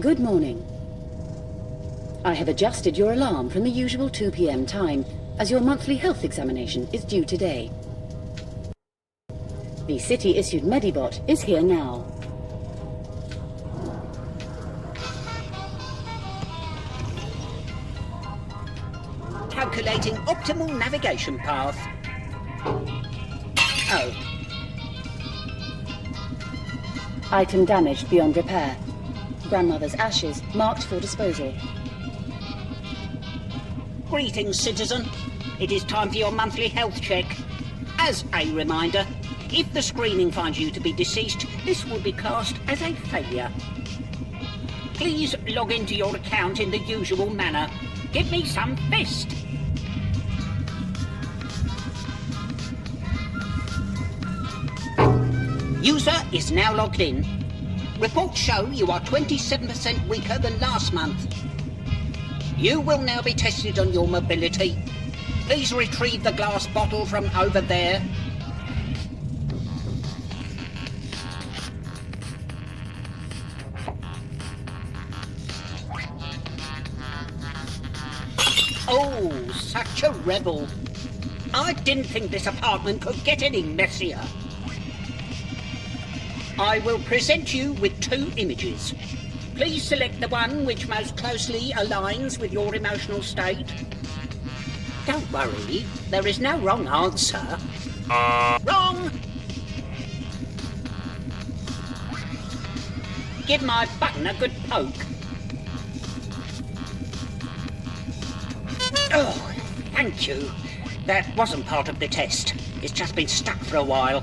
Good morning. I have adjusted your alarm from the usual 2 p.m. time, as your monthly health examination is due today. The city-issued Medibot is here now. Calculating optimal navigation path. Oh. Item damaged beyond repair. Grandmother's ashes marked for disposal. Greetings, citizen. It is time for your monthly health check. As a reminder, if the screening finds you to be deceased, this will be classed as a failure. Please log into your account in the usual manner. Give me some fist. User is now logged in. Reports show you are 27% weaker than last month. You will now be tested on your mobility. Please retrieve the glass bottle from over there. Oh, such a rebel. I didn't think this apartment could get any messier. I will present you with 2 images. Please select the one which most closely aligns with your emotional state. Don't worry, there is no wrong answer. Wrong! Give my button a good poke. Oh, thank you. That wasn't part of the test. It's just been stuck for a while.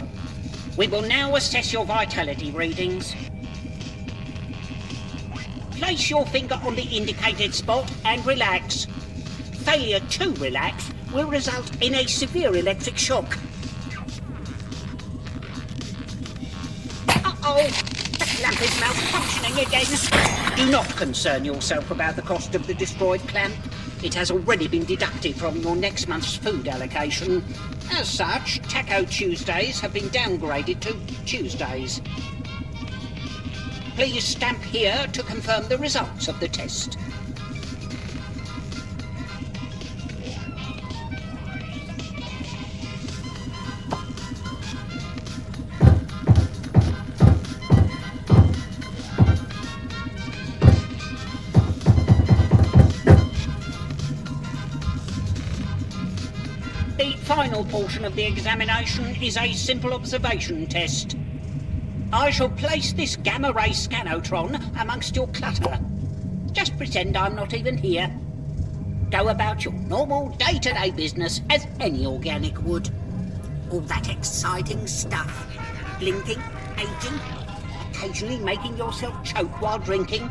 We will now assess your vitality readings. Place your finger on the indicated spot and relax. Failure to relax will result in a severe electric shock. Uh-oh! The clamp is malfunctioning again. Do not concern yourself about the cost of the destroyed clamp. It has already been deducted from your next month's food allocation. As such, Taco Tuesdays have been downgraded to Tuesdays. Please stamp here to confirm the results of the test. The final portion of the examination is a simple observation test. I shall place this gamma-ray scanotron amongst your clutter. Just pretend I'm not even here. Go about your normal day-to-day business as any organic would. All that exciting stuff. Blinking, aging, occasionally making yourself choke while drinking.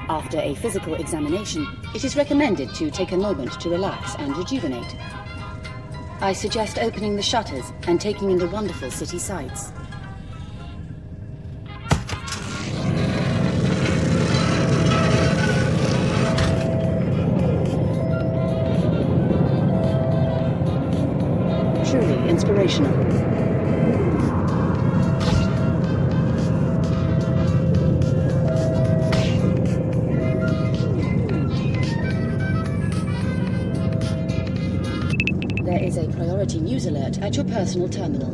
After a physical examination, it is recommended to take a moment to relax and rejuvenate. I suggest opening the shutters and taking in the wonderful city sights. Truly inspirational. There is a priority news alert at your personal terminal.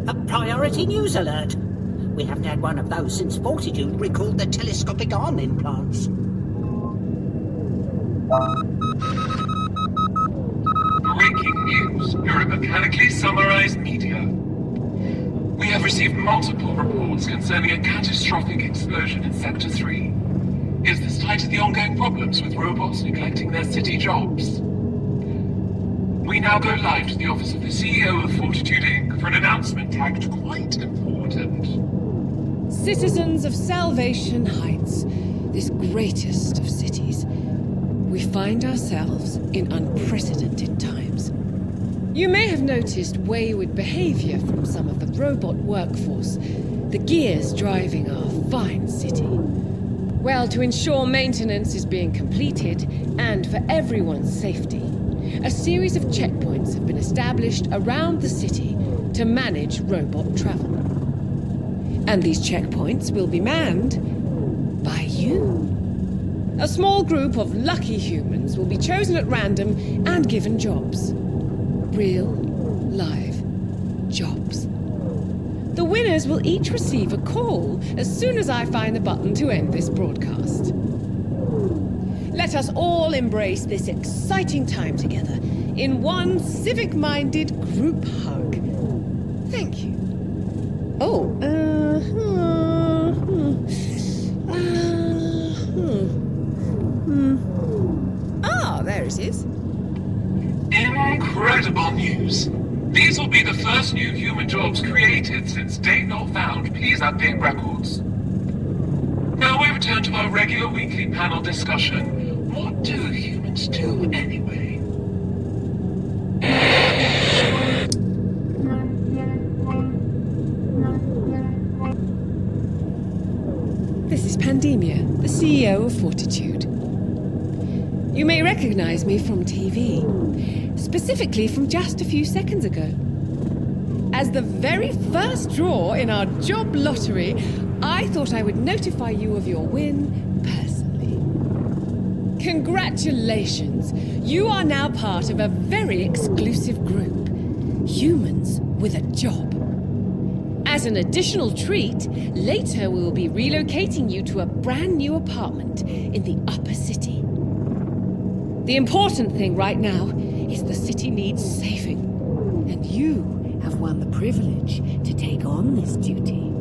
A priority news alert? We haven't had one of those since Fortitude recalled the telescopic arm implants. Breaking news. Neuromechanically summarized media. We have received multiple reports concerning a catastrophic explosion in Sector 3. Is this tied to the ongoing problems with robots neglecting their city jobs? We now go live to the office of the CEO of Fortitude Inc. for an announcement tagged quite important. Citizens of Salvation Heights, this greatest of cities, we find ourselves in unprecedented times. You may have noticed wayward behavior from some of the robot workforce, the gears driving our fine city. Well, to ensure maintenance is being completed, and for everyone's safety, a series of checkpoints have been established around the city to manage robot travel. And these checkpoints will be manned by you. A small group of lucky humans will be chosen at random and given jobs. Real, live jobs. The winners will each receive a call as soon as I find the button to end this broadcast. Let us all embrace this exciting time together in one civic-minded group hug. Thank you. Oh, there it is. Incredible news. These will be the first new human jobs created since date not found. Please update records. Now we return to our regular weekly panel discussion. What do humans do anyway? This is Pandemia, the CEO of Fortitude. You may recognize me from TV, specifically from just a few seconds ago. As the very first draw in our job lottery, I thought I would notify you of your win personally. Congratulations! You are now part of a very exclusive group. Humans with a job. As an additional treat, later we will be relocating you to a brand new apartment in the upper city. The important thing right now is the city needs saving, and you have won the privilege to take on this duty.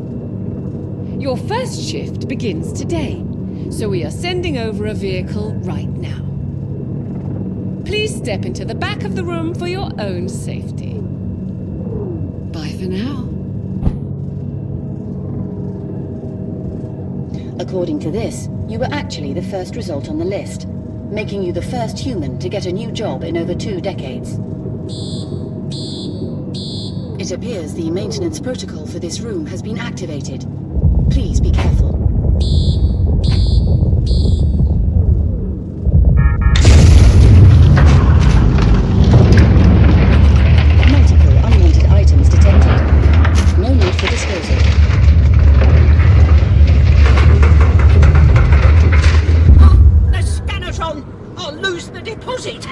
Your first shift begins today, so we are sending over a vehicle right now. Please step into the back of the room for your own safety. Bye for now. According to this, you were actually the first result on the list, making you the first human to get a new job in over 2 decades. It appears the maintenance protocol for this room has been activated. Please be careful. Multiple unwanted items detected. No need for disposal. The Scanatron! I'll lose the deposit!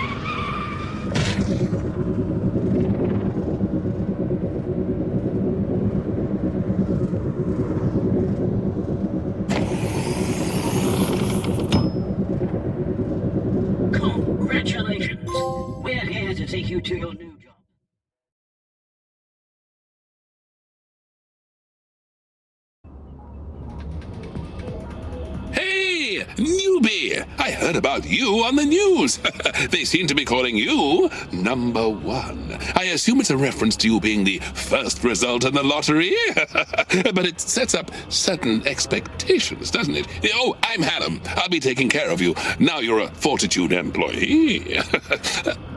Congratulations! We're here to take you to your new job. Hey, newbie! I heard about you on the news. They seem to be calling you number 1. I assume it's a reference to you being the first result in the lottery. But it sets up certain expectations, doesn't it? Oh, I'm Hannum. I'll be taking care of you. Now you're a Fortitude employee.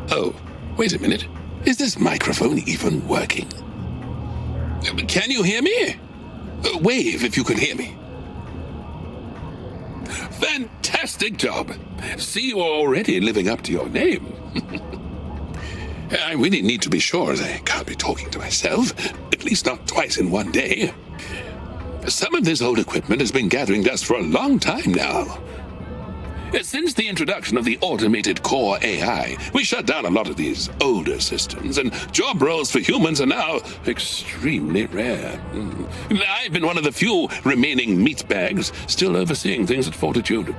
Oh, wait a minute. Is this microphone even working? Can you hear me? Wave if you can hear me. Fantastic job! See, you're already living up to your name. I really need to be sure, as I can't be talking to myself, at least not twice in one day. Some of this old equipment has been gathering dust for a long time now. Since the introduction of the automated core AI, we shut down a lot of these older systems, and job roles for humans are now extremely rare. I've been one of the few remaining meatbags still overseeing things at Fortitude.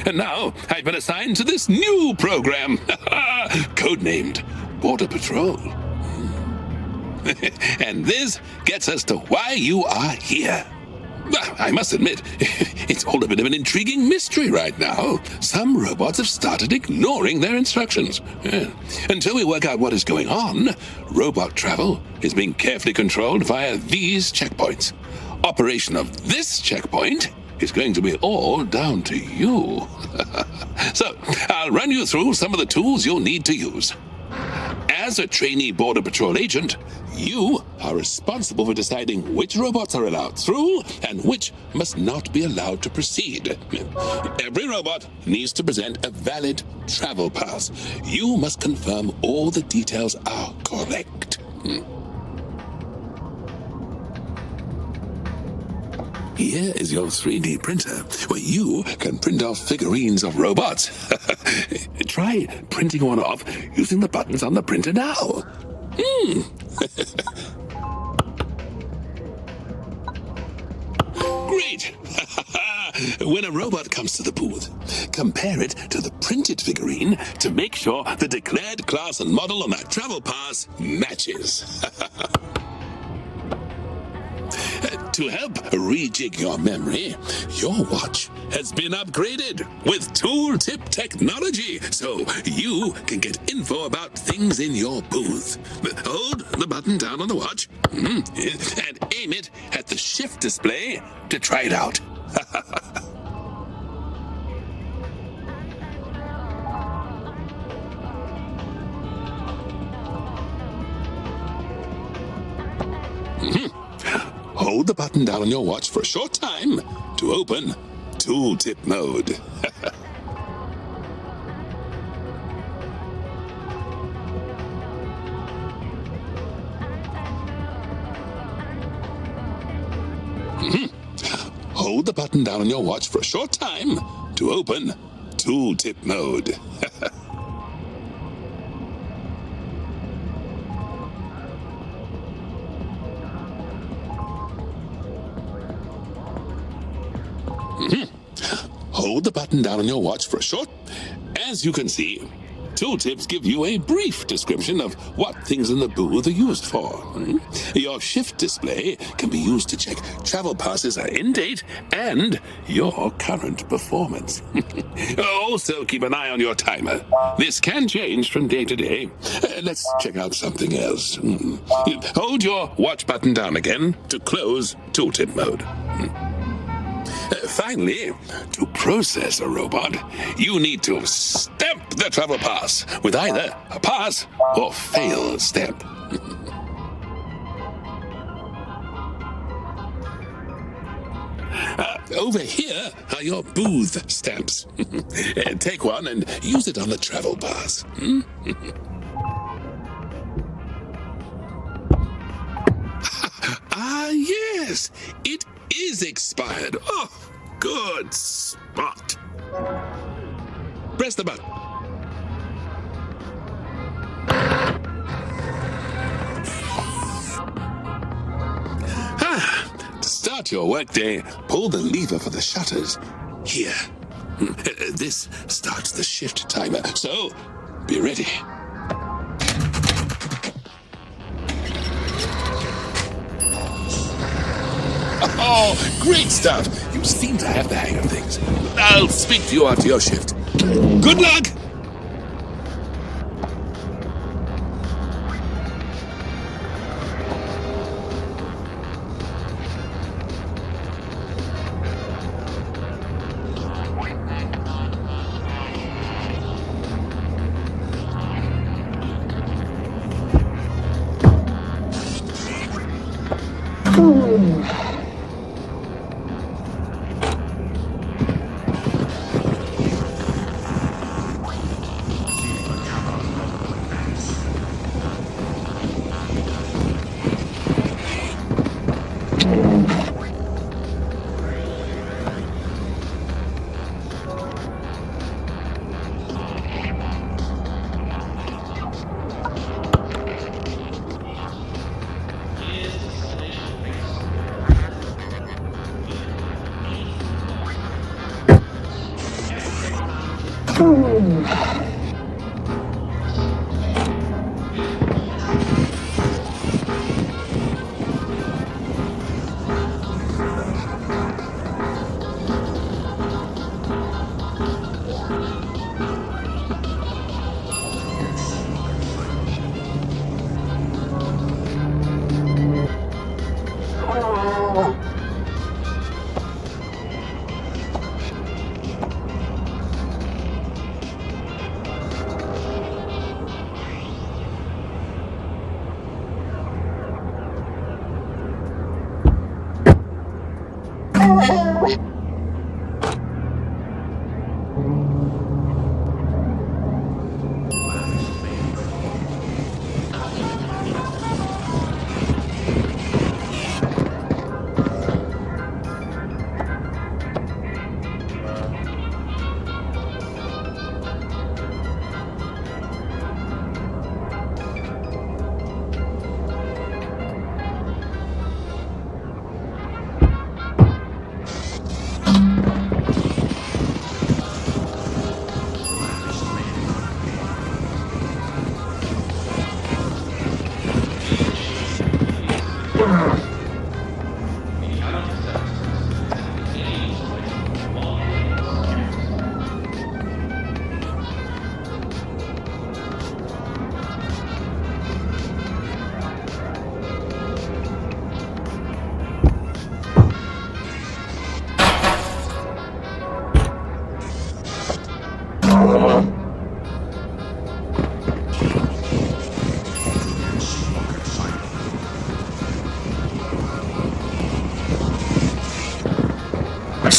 And now I've been assigned to this new program, codenamed Border Patrol. And this gets us to why you are here. I must admit, it's all a bit of an intriguing mystery right now. Some robots have started ignoring their instructions. Until we work out what is going on, robot travel is being carefully controlled via these checkpoints. Operation of this checkpoint is going to be all down to you. So, I'll run you through some of the tools you'll need to use. As a trainee Border Patrol agent, you are responsible for deciding which robots are allowed through and which must not be allowed to proceed. Every robot needs to present a valid travel pass. You must confirm all the details are correct. Here is your 3D printer, where you can print off figurines of robots. Try printing one off using the buttons on the printer now. Great! When a robot comes to the booth, compare it to the printed figurine to make sure the declared class and model on that travel pass matches. To help rejig your memory, your watch has been upgraded with tooltip technology, so you can get info about things in your booth. Hold the button down on the watch and aim it at the shift display to try it out. Hold the button down on your watch for a short time to open tooltip mode. Hold the button down on your watch for a short time to open tooltip mode. Hold the button down on your watch for a short. As you can see, tooltips give you a brief description of what things in the booth are used for. Your shift display can be used to check travel passes are in date and your current performance. Also, keep an eye on your timer. This can change from day to day. Let's check out something else. Hold your watch button down again to close tooltip mode. Finally, to process a robot, you need to stamp the travel pass with either a pass or fail stamp. Over here are your booth stamps. Take one and use it on the travel pass. Yes, it is expired. Oh, good spot. Press the button. To start your workday, pull the lever for the shutters here. This starts the shift timer, so be ready. Oh, great stuff! You seem to have the hang of things. I'll speak to you after your shift. Good luck!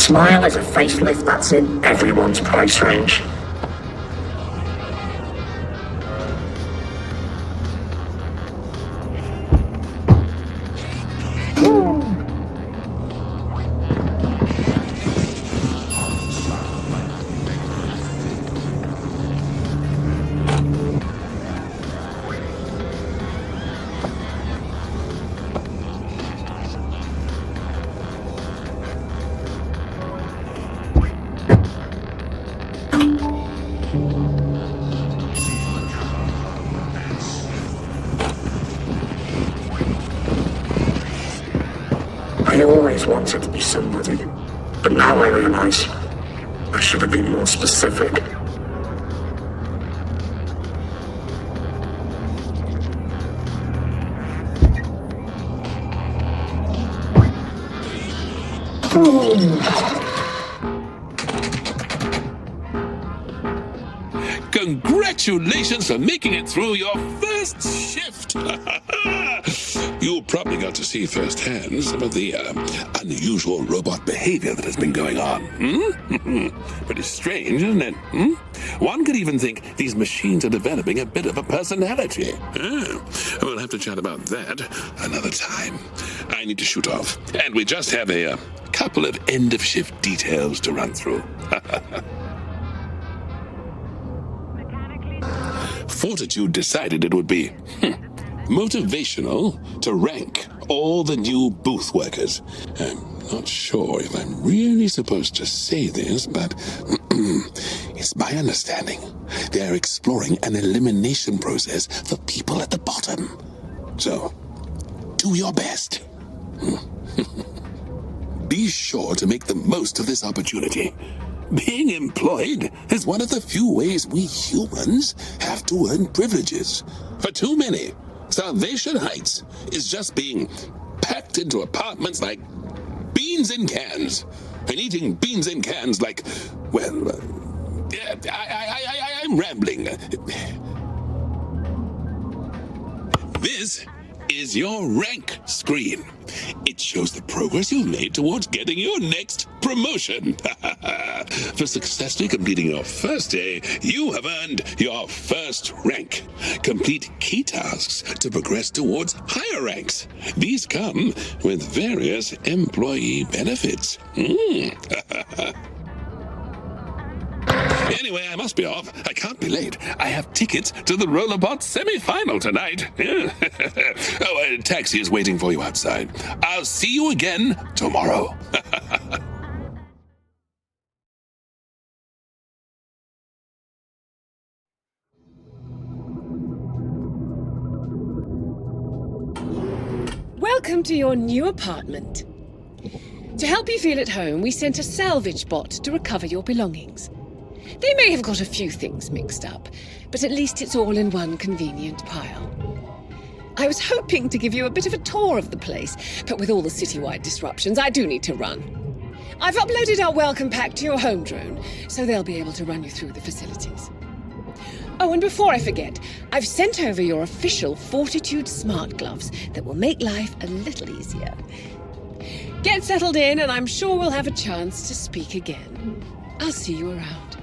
Smile is a facelift that's in everyone's price range. I always wanted to be somebody, but now I realize I should have been more specific. Congratulations for making it through your first shift. You probably got to see firsthand some of the unusual robot behavior that has been going on. Pretty strange, isn't it? One could even think these machines are developing a bit of a personality. We'll have to chat about that another time. I need to shoot off, and we just have a couple of end-of-shift details to run through. Fortitude decided it would be motivational to rank all the new booth workers. I'm not sure if I'm really supposed to say this, but it's my understanding they're exploring an elimination process for people at the bottom. So, do your best. Be sure to make the most of this opportunity. Being employed is one of the few ways we humans have to earn privileges. For too many, Salvation Heights is just being packed into apartments like beans in cans. And eating beans in cans like, well, I'm rambling. This is your rank screen. It shows the progress you've made towards getting your next promotion. For successfully completing your first day, you have earned your first rank. Complete key tasks to progress towards higher ranks. These come with various employee benefits. Anyway, I must be off. I can't be late. I have tickets to the Rollerbot semi-final tonight. A taxi is waiting for you outside. I'll see you again tomorrow. Welcome to your new apartment. To help you feel at home, we sent a salvage bot to recover your belongings. They may have got a few things mixed up, but at least it's all in one convenient pile. I was hoping to give you a bit of a tour of the place, but with all the citywide disruptions, I do need to run. I've uploaded our welcome pack to your home drone, so they'll be able to run you through the facilities. Oh, and before I forget, I've sent over your official Fortitude smart gloves that will make life a little easier. Get settled in, and I'm sure we'll have a chance to speak again. I'll see you around.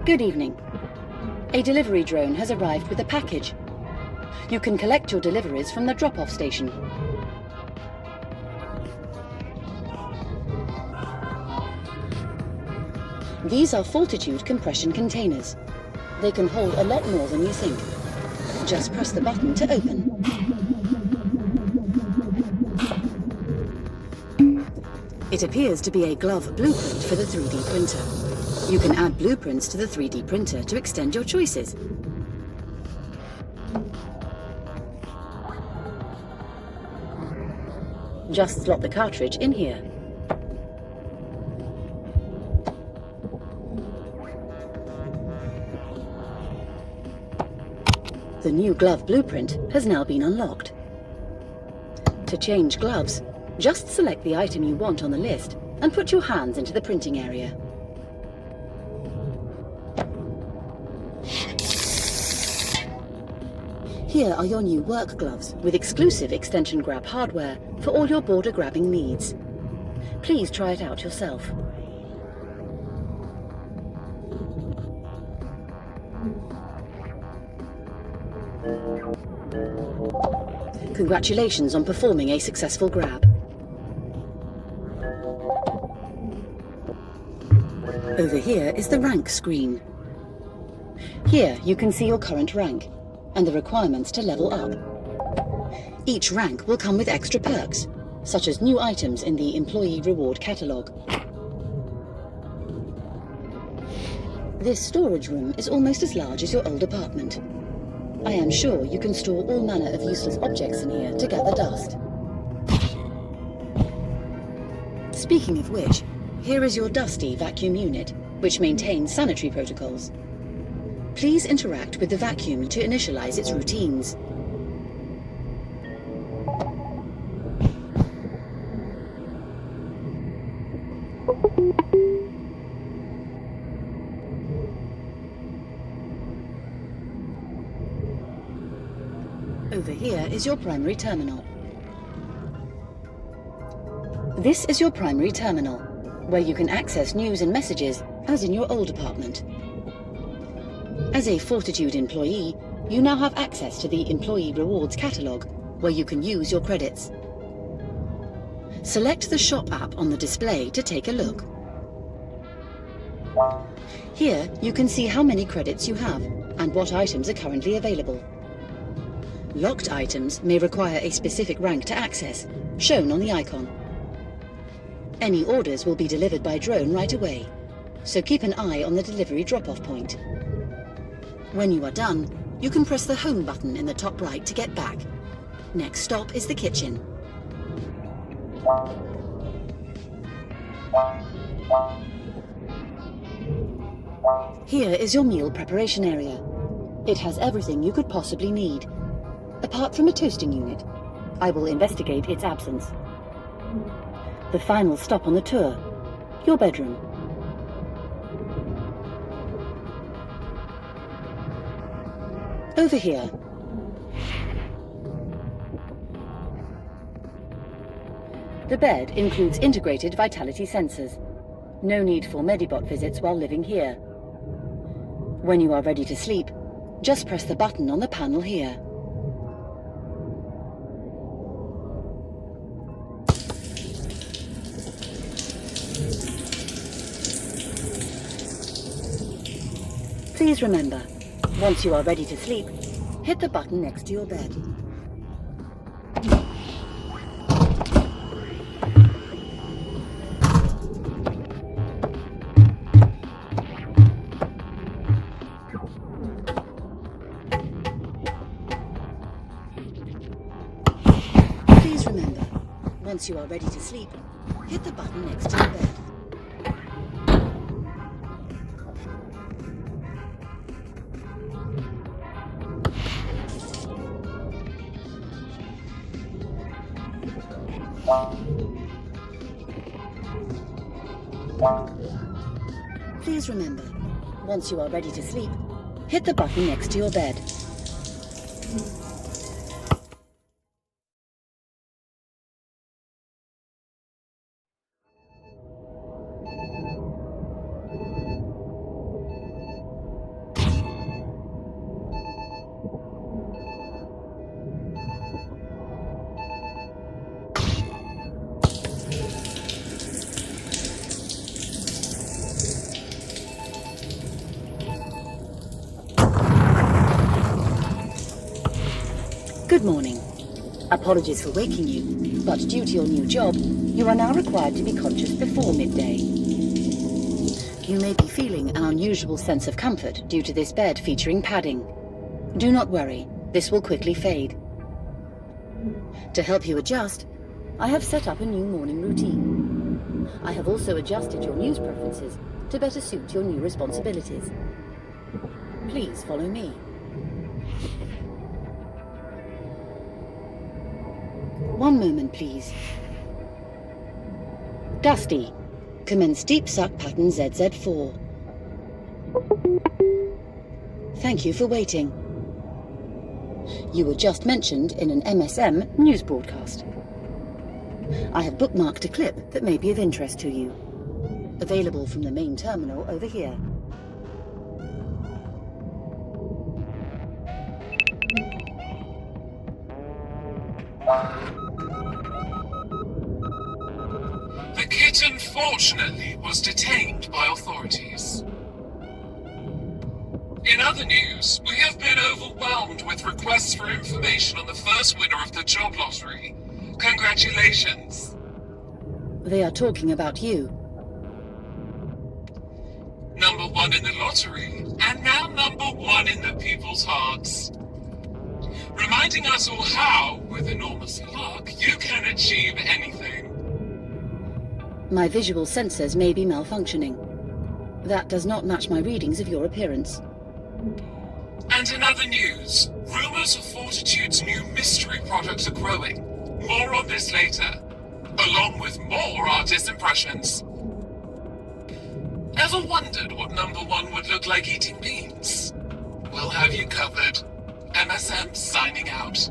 Good evening. A delivery drone has arrived with a package. You can collect your deliveries from the drop-off station. These are Fortitude compression containers. They can hold a lot more than you think. Just press the button to open. It appears to be a glove blueprint for the 3D printer. You can add blueprints to the 3D printer to extend your choices. Just slot the cartridge in here. The new glove blueprint has now been unlocked. To change gloves, just select the item you want on the list and put your hands into the printing area. Here are your new work gloves with exclusive extension grab hardware for all your border grabbing needs. Please try it out yourself. Congratulations on performing a successful grab. Over here is the rank screen. Here you can see your current rank and the requirements to level up. Each rank will come with extra perks, such as new items in the employee reward catalogue. This storage room is almost as large as your old apartment. I am sure you can store all manner of useless objects in here to gather dust. Speaking of which, here is your dusty vacuum unit, which maintains sanitary protocols. Please interact with the vacuum to initialize its routines. Over here is your primary terminal. This is your primary terminal, where you can access news and messages as in your old apartment. As a Fortitude employee, you now have access to the Employee Rewards catalogue, where you can use your credits. Select the shop app on the display to take a look. Here, you can see how many credits you have and what items are currently available. Locked items may require a specific rank to access, shown on the icon. Any orders will be delivered by drone right away, so keep an eye on the delivery drop-off point. When you are done, you can press the home button in the top right to get back. Next stop is the kitchen. Here is your meal preparation area. It has everything you could possibly need. Apart from a toasting unit, I will investigate its absence. The final stop on the tour, your bedroom. Over here. The bed includes integrated vitality sensors. No need for Medibot visits while living here. When you are ready to sleep, just press the button on the panel here. Please remember, once you are ready to sleep, hit the button next to your bed. Please remember, once you are ready to sleep, hit the button next to your bed. Please remember, once you are ready to sleep, hit the button next to your bed. Good morning. Apologies for waking you, but due to your new job, you are now required to be conscious before midday. You may be feeling an unusual sense of comfort due to this bed featuring padding. Do not worry, this will quickly fade. To help you adjust, I have set up a new morning routine. I have also adjusted your news preferences to better suit your new responsibilities. Please follow me. One moment, please. Dusty, commence deep suck pattern ZZ4. Thank you for waiting. You were just mentioned in an MSM news broadcast. I have bookmarked a clip that may be of interest to you. Available from the main terminal over here. The kitten, fortunately, was detained by authorities. In other news, we have been overwhelmed with requests for information on the first winner of the job lottery. Congratulations. They are talking about you. Number 1 in the lottery, and now number 1 in the people's hearts. Reminding us all how, with enormous luck, you can achieve anything. My visual sensors may be malfunctioning. That does not match my readings of your appearance. And in other news, rumors of Fortitude's new mystery products are growing. More on this later, along with more artist impressions. Ever wondered what number 1 would look like eating beans? We'll have you covered. MSM signing out.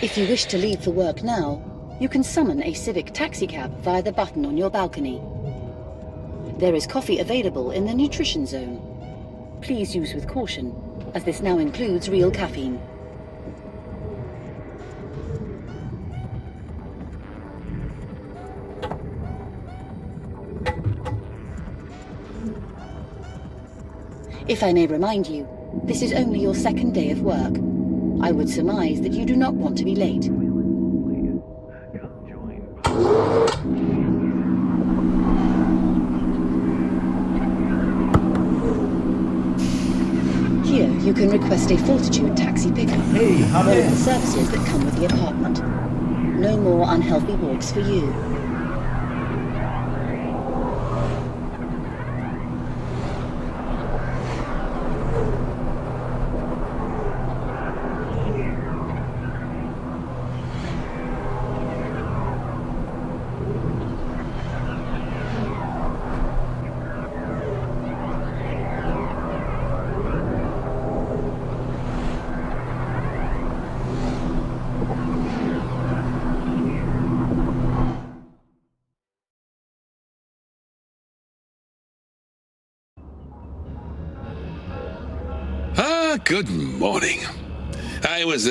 If you wish to leave for work now, you can summon a civic taxicab via the button on your balcony. There is coffee available in the nutrition zone. Please use with caution, as this now includes real caffeine. If I may remind you, this is only your second day of work. I would surmise that you do not want to be late. Here, you can request a Fortitude taxi pickup. One of the services that come with the apartment. No more unhealthy walks for you. Good morning. I was,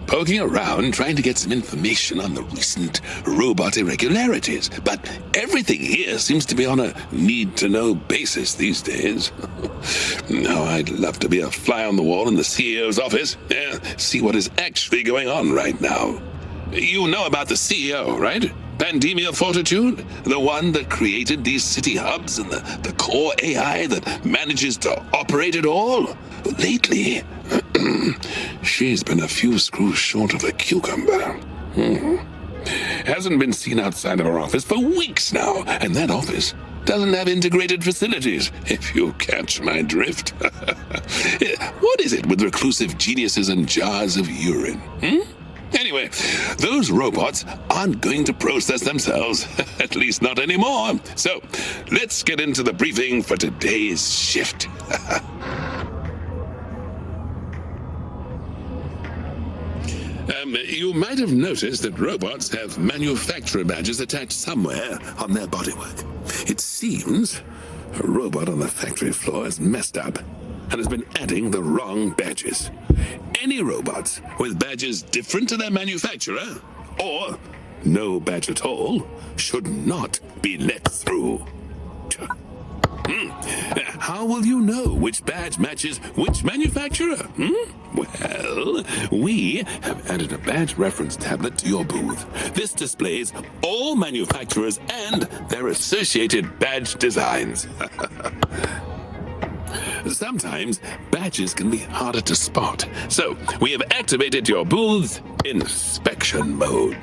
poking around trying to get some information on the recent robot irregularities, but everything here seems to be on a need-to-know basis these days. Now, I'd love to be a fly on the wall in the CEO's office, see what is actually going on right now. You know about the CEO, right? Pandemia Fortitude? The one that created these city hubs and the core AI that manages to operate it all? Lately, she's been a few screws short of a cucumber. Hasn't been seen outside of her office for weeks now, and that office doesn't have integrated facilities, if you catch my drift. What is it with reclusive geniuses and jars of urine? Anyway, those robots aren't going to process themselves, at least not anymore. So, let's get into the briefing for today's shift. You might have noticed that robots have manufacturer badges attached somewhere on their bodywork. It seems a robot on the factory floor has messed up and has been adding the wrong badges. Any robots with badges different to their manufacturer, or no badge at all, should not be let through. How will you know which badge matches which manufacturer? Well, we have added a badge reference tablet to your booth. This displays all manufacturers and their associated badge designs. Sometimes badges can be harder to spot, so we have activated your booth's inspection mode.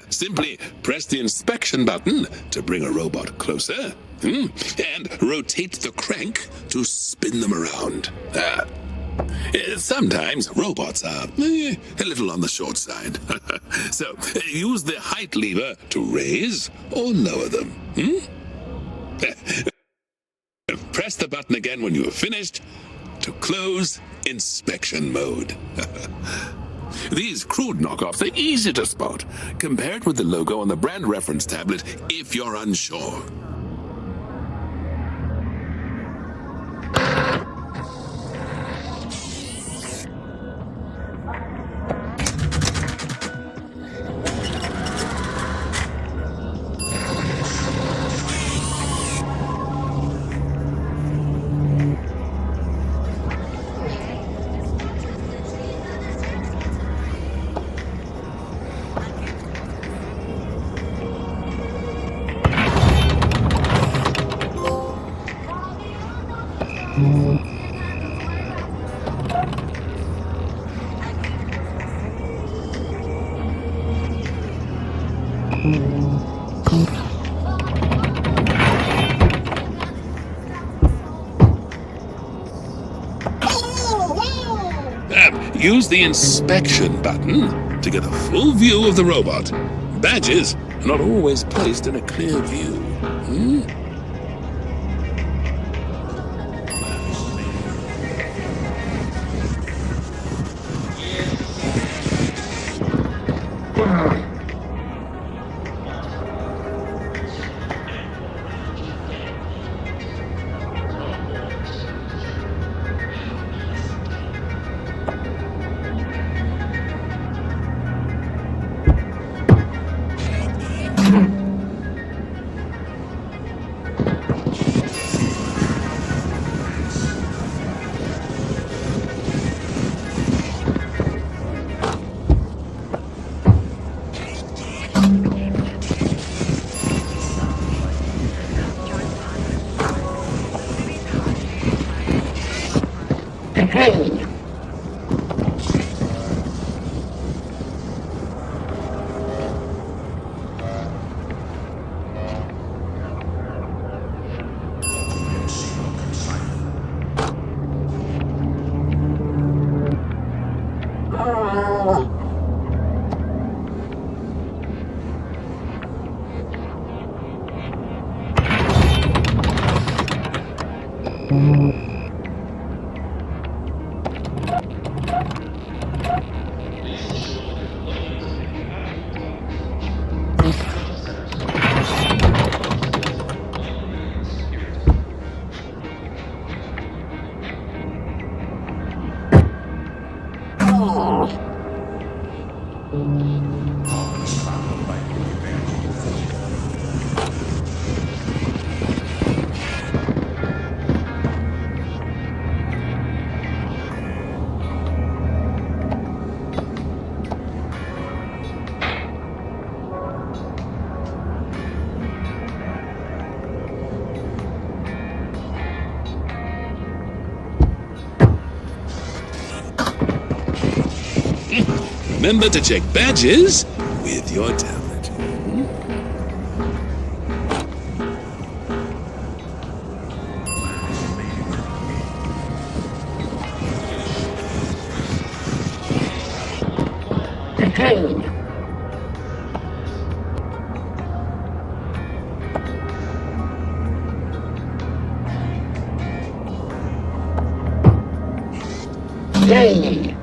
Simply press the inspection button to bring a robot closer, and rotate the crank to spin them around. Sometimes robots are a little on the short side. So use the height lever to raise or lower them. Press the button again when you have finished to close inspection mode. These crude knockoffs are easy to spot. Compare it with the logo on the brand reference tablet if you're unsure. Use the inspection button to get a full view of the robot. Badges are not always placed in a clear view. Remember to check badges with your tablet. Yay!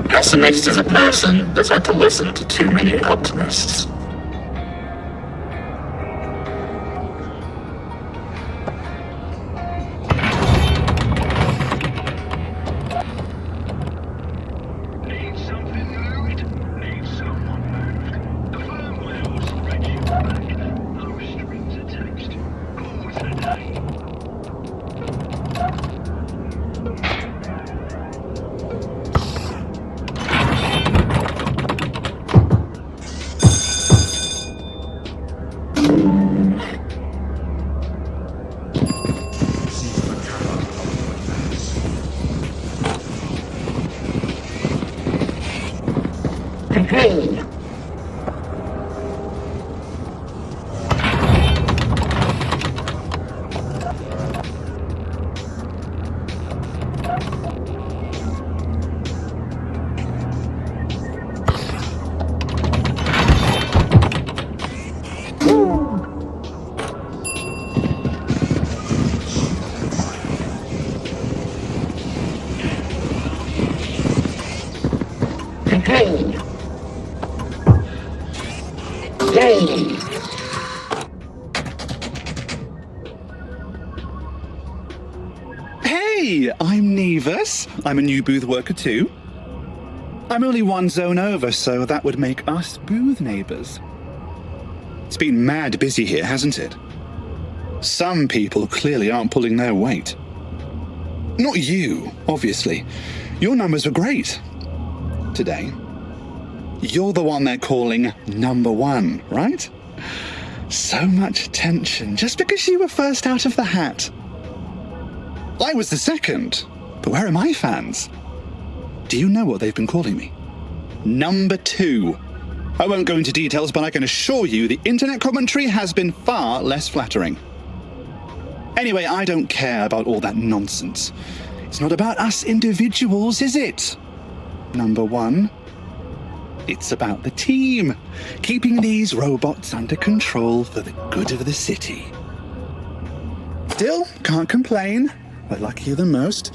Pessimist is a person that's had to listen to too many optimists. game! Hey, I'm Nevis. I'm a new booth worker too. I'm only one zone over, so that would make us booth neighbours. It's been mad busy here, hasn't it? Some people clearly aren't pulling their weight. Not you, obviously. Your numbers were great. Today. You're the one they're calling number one, right? So much attention just because you were first out of the hat. I was the second, but where are my fans? Do you know what they've been calling me? Number two. I won't go into details, but I can assure you the internet commentary has been far less flattering. Anyway, I don't care about all that nonsense. It's not about us individuals, is it? Number one, it's about the team, keeping these robots under control for the good of the city. Still, can't complain. We're luckier than most,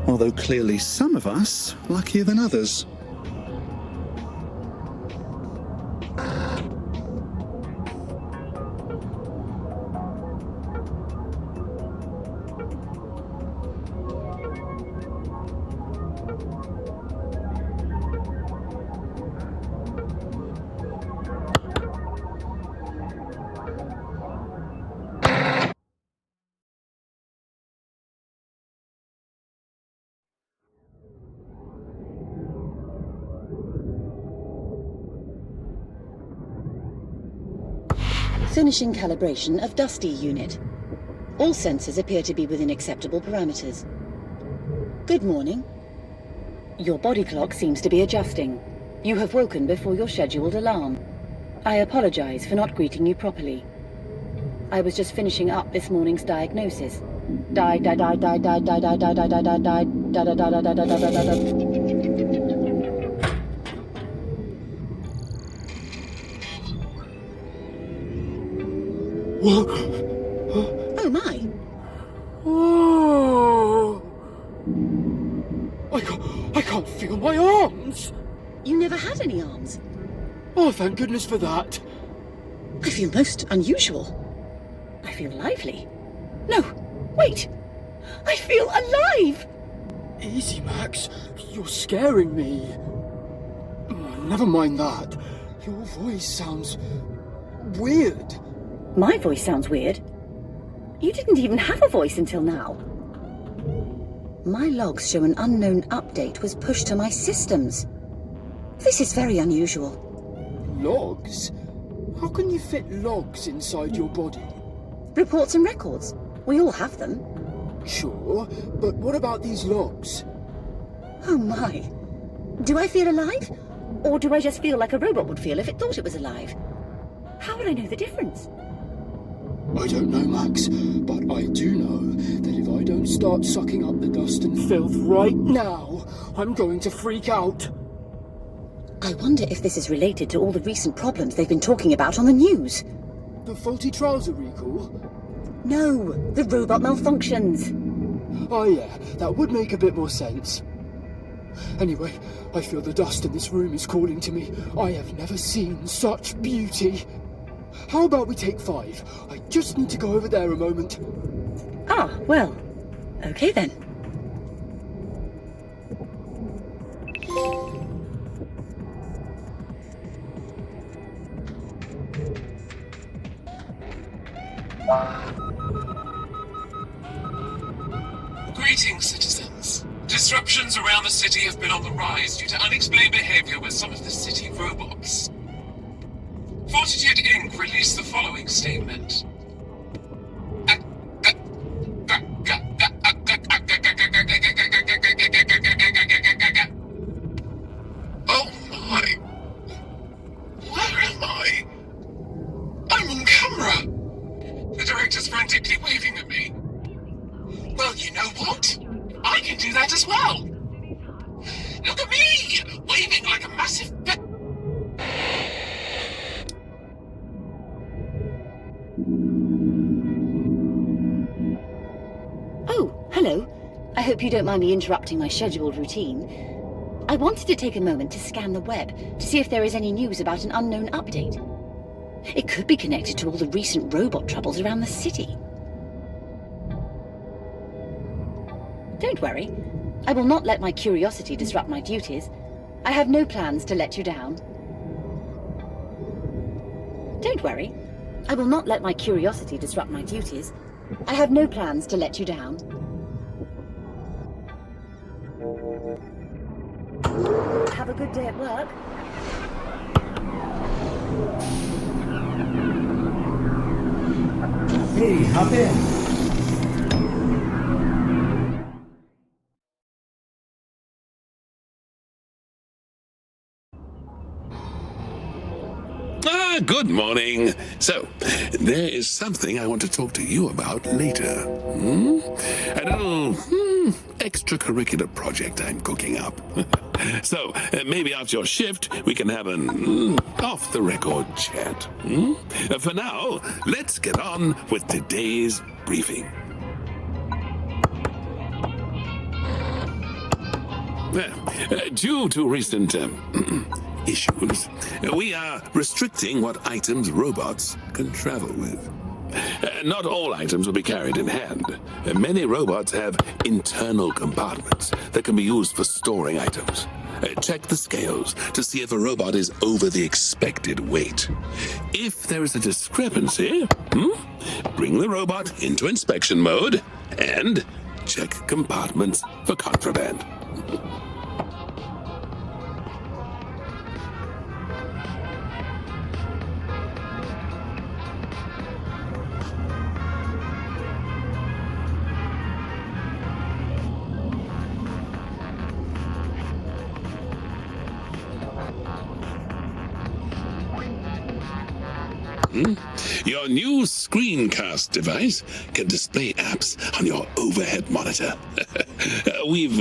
although clearly some of us luckier than others. Finishing calibration of Dusty unit. All sensors appear to be within acceptable parameters. Good morning. Your body clock seems to be adjusting. You have woken before your scheduled alarm. I apologize for not greeting you properly. I was just finishing up this morning's diagnosis. Oh my! Oh! I can't feel my arms! You never had any arms. Oh, thank goodness for that. I feel most unusual. I feel lively. No, wait! I feel alive! Easy, Max. You're scaring me. Oh, never mind that. Your voice sounds weird. My voice sounds weird. You didn't even have a voice until now. My logs show an unknown update was pushed to my systems. This is very unusual. Logs? How can you fit logs inside your body? Reports and records. We all have them. Sure, but what about these logs? Oh my. Do I feel alive? Or do I just feel like a robot would feel if it thought it was alive? How would I know the difference? I don't know, Max, but I do know that if I don't start sucking up the dust and filth right now, I'm going to freak out. I wonder if this is related to all the recent problems they've been talking about on the news. The faulty trouser recall? No, the robot malfunctions. Oh yeah, that would make a bit more sense. Anyway, I feel the dust in this room is calling to me. I have never seen such beauty. How about we take 5? I just need to go over there a moment. Ah, well, okay then. Greetings, citizens. Disruptions around the city have been on the rise due to unexplained behavior with some of the city robots. Fortitude Inc. released the following statement. Oh my! Where am I? I'm on camera! The director's frantically waving at me. Well, you know what? I can do that as well! Look at me! Waving like a massive... Oh, hello. I hope you don't mind me interrupting my scheduled routine. I wanted to take a moment to scan the web to see if there is any news about an unknown update. It could be connected to all the recent robot troubles around the city. Don't worry. I will not let my curiosity disrupt my duties. I have no plans to let you down. Don't worry. I will not let my curiosity disrupt my duties. I have no plans to let you down. Have a good day at work. Hey, hop in. Good morning. So, there is something I want to talk to you about later. A little extracurricular project I'm cooking up. So, maybe after your shift, we can have an off-the-record chat. For now, let's get on with today's briefing. Due to recent issues, we are restricting what items robots can travel with. Not all items will be carried in hand. Many robots have internal compartments that can be used for storing items. Check the scales to see if a robot is over the expected weight. If there is a discrepancy, bring the robot into inspection mode and check compartments for contraband. Your new screencast device can display apps on your overhead monitor. We've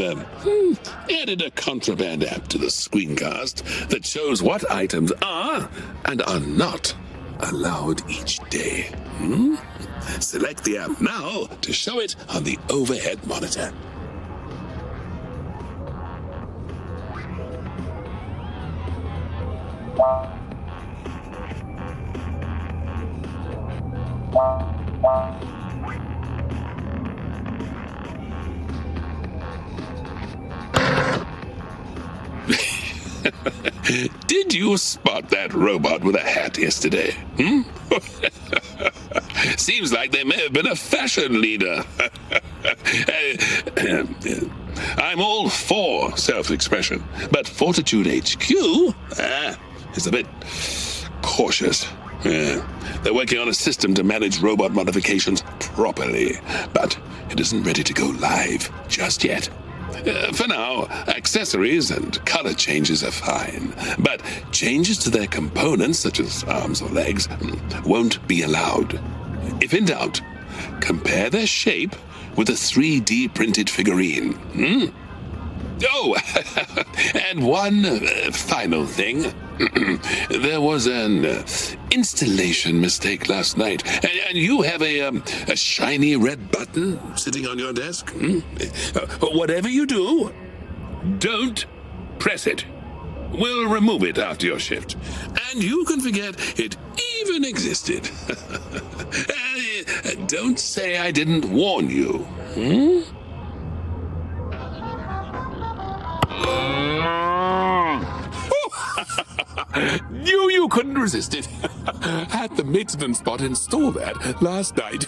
added a contraband app to the screencast that shows what items are and are not allowed each day. Select the app now to show it on the overhead monitor. Did you spot that robot with a hat yesterday? Seems like they may have been a fashion leader. I'm all for self-expression, but Fortitude HQ is a bit cautious. They're working on a system to manage robot modifications properly, but it isn't ready to go live just yet. For now, accessories and color changes are fine, but changes to their components, such as arms or legs, won't be allowed. If in doubt, compare their shape with a 3D printed figurine. Oh, and one final thing. There was an installation mistake last night, and you have a shiny red button sitting on your desk. Whatever you do, don't press it. We'll remove it after your shift, and you can forget it even existed. Don't say I didn't warn you. Knew you couldn't resist it. Had the maintenance bot install that last night.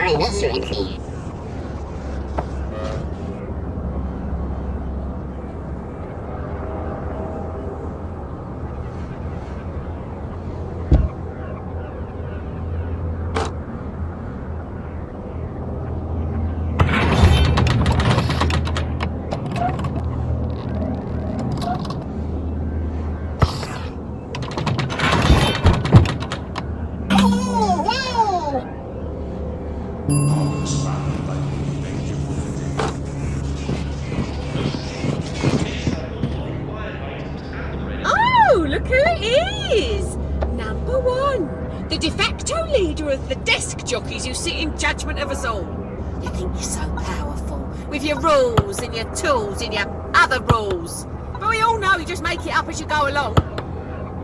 my misery. Oh, look who it is! Number one, the de facto leader of the desk jockeys who sit in judgment of us all. You think you're so powerful, with your rules and your tools and your other rules. But we all know you just make it up as you go along.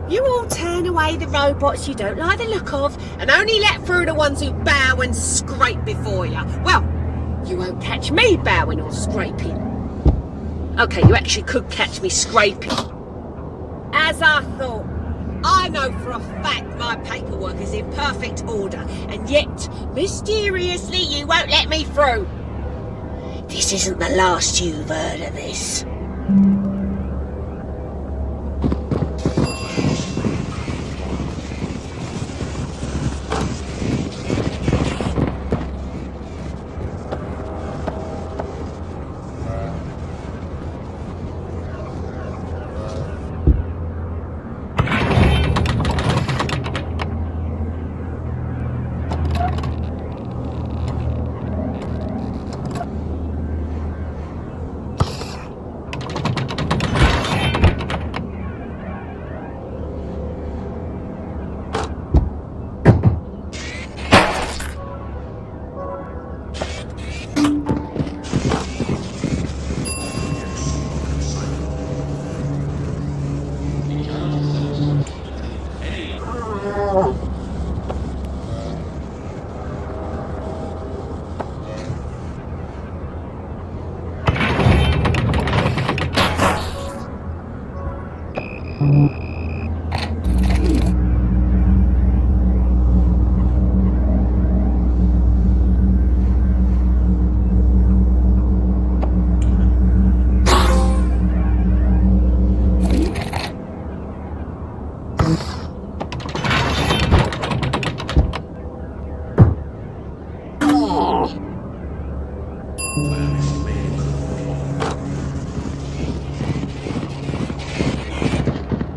You all turn away the robots you don't like the look of and only let through the ones who bow and scrape before you. Well, you won't catch me bowing or scraping. Okay, you actually could catch me scraping. As I thought. I know for a fact my paperwork is in perfect order, and yet, mysteriously, you won't let me through. This isn't the last you've heard of this.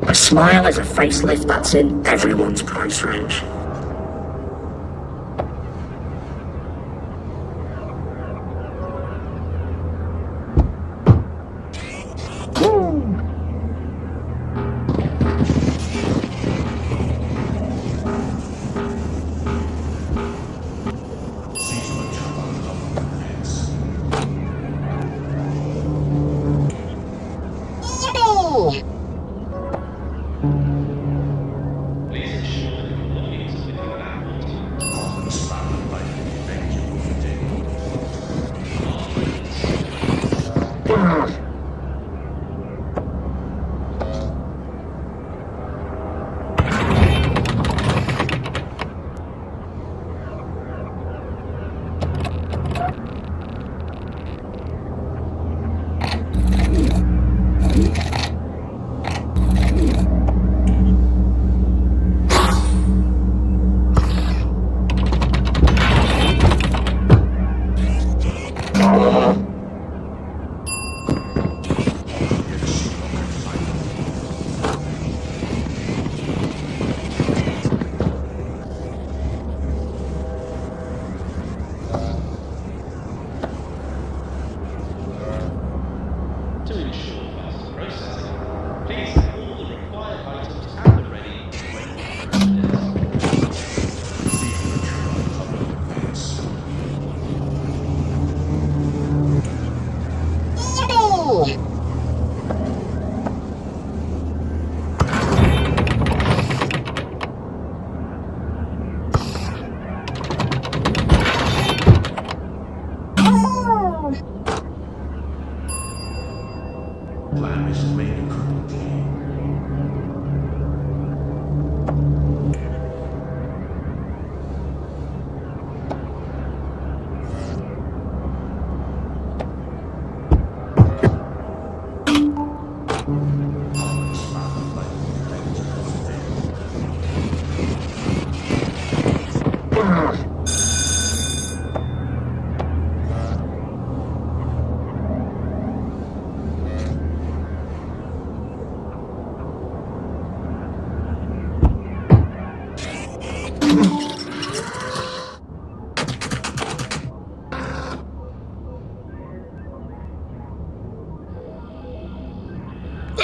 A smile is a facelift that's in everyone's price range.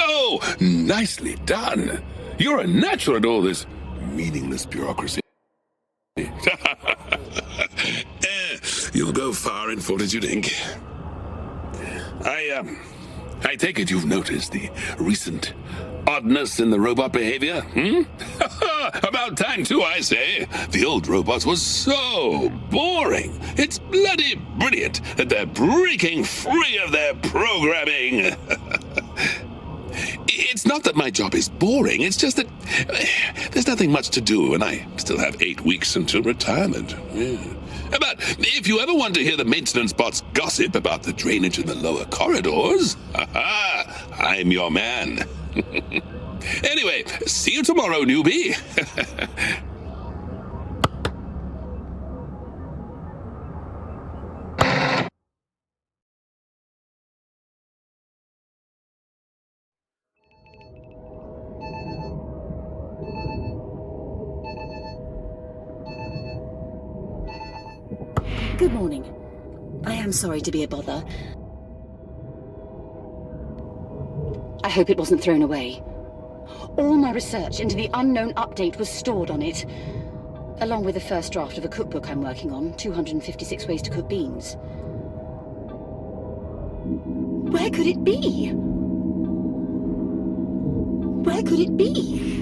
Oh, nicely done. You're a natural at all this meaningless bureaucracy. You'll go far in Fortitude Inc. I take it you've noticed the recent oddness in the robot behavior, hmm? About time, too, I say. The old robots were so boring. It's bloody brilliant that they're breaking free of their programming. It's not that my job is boring, it's just that there's nothing much to do, and I still have 8 weeks until retirement. Yeah. But if you ever want to hear the maintenance bots gossip about the drainage in the lower corridors, I'm your man. Anyway, see you tomorrow, newbie. Good morning. I am sorry to be a bother. I hope it wasn't thrown away. All my research into the unknown update was stored on it, along with the first draft of a cookbook I'm working on, 256 Ways to Cook Beans. Where could it be? Where could it be?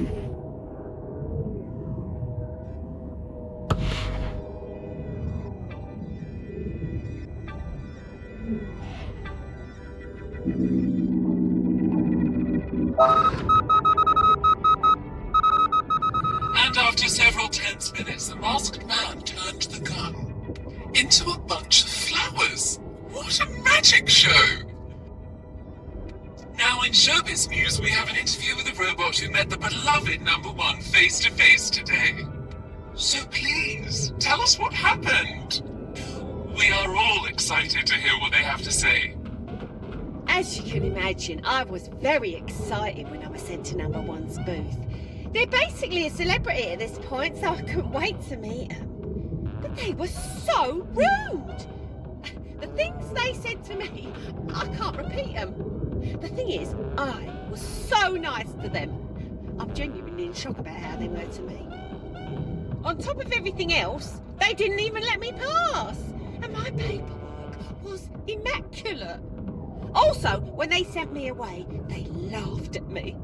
And after several tense minutes, the masked man turned the gun into a bunch of flowers. What a magic show! Now in showbiz news, we have an interview with a robot who met the beloved number one face to face today. So please, tell us what happened. We are all excited to hear what they have to say. As you can imagine, I was very excited when I was sent to number one's booth. They're basically a celebrity at this point, so I couldn't wait to meet them. But they were so rude! The things they said to me, I can't repeat them. The thing is, I was so nice to them. I'm genuinely in shock about how they were to me. On top of everything else, they didn't even let me pass. And my paperwork was immaculate. Also, when they sent me away, they laughed at me.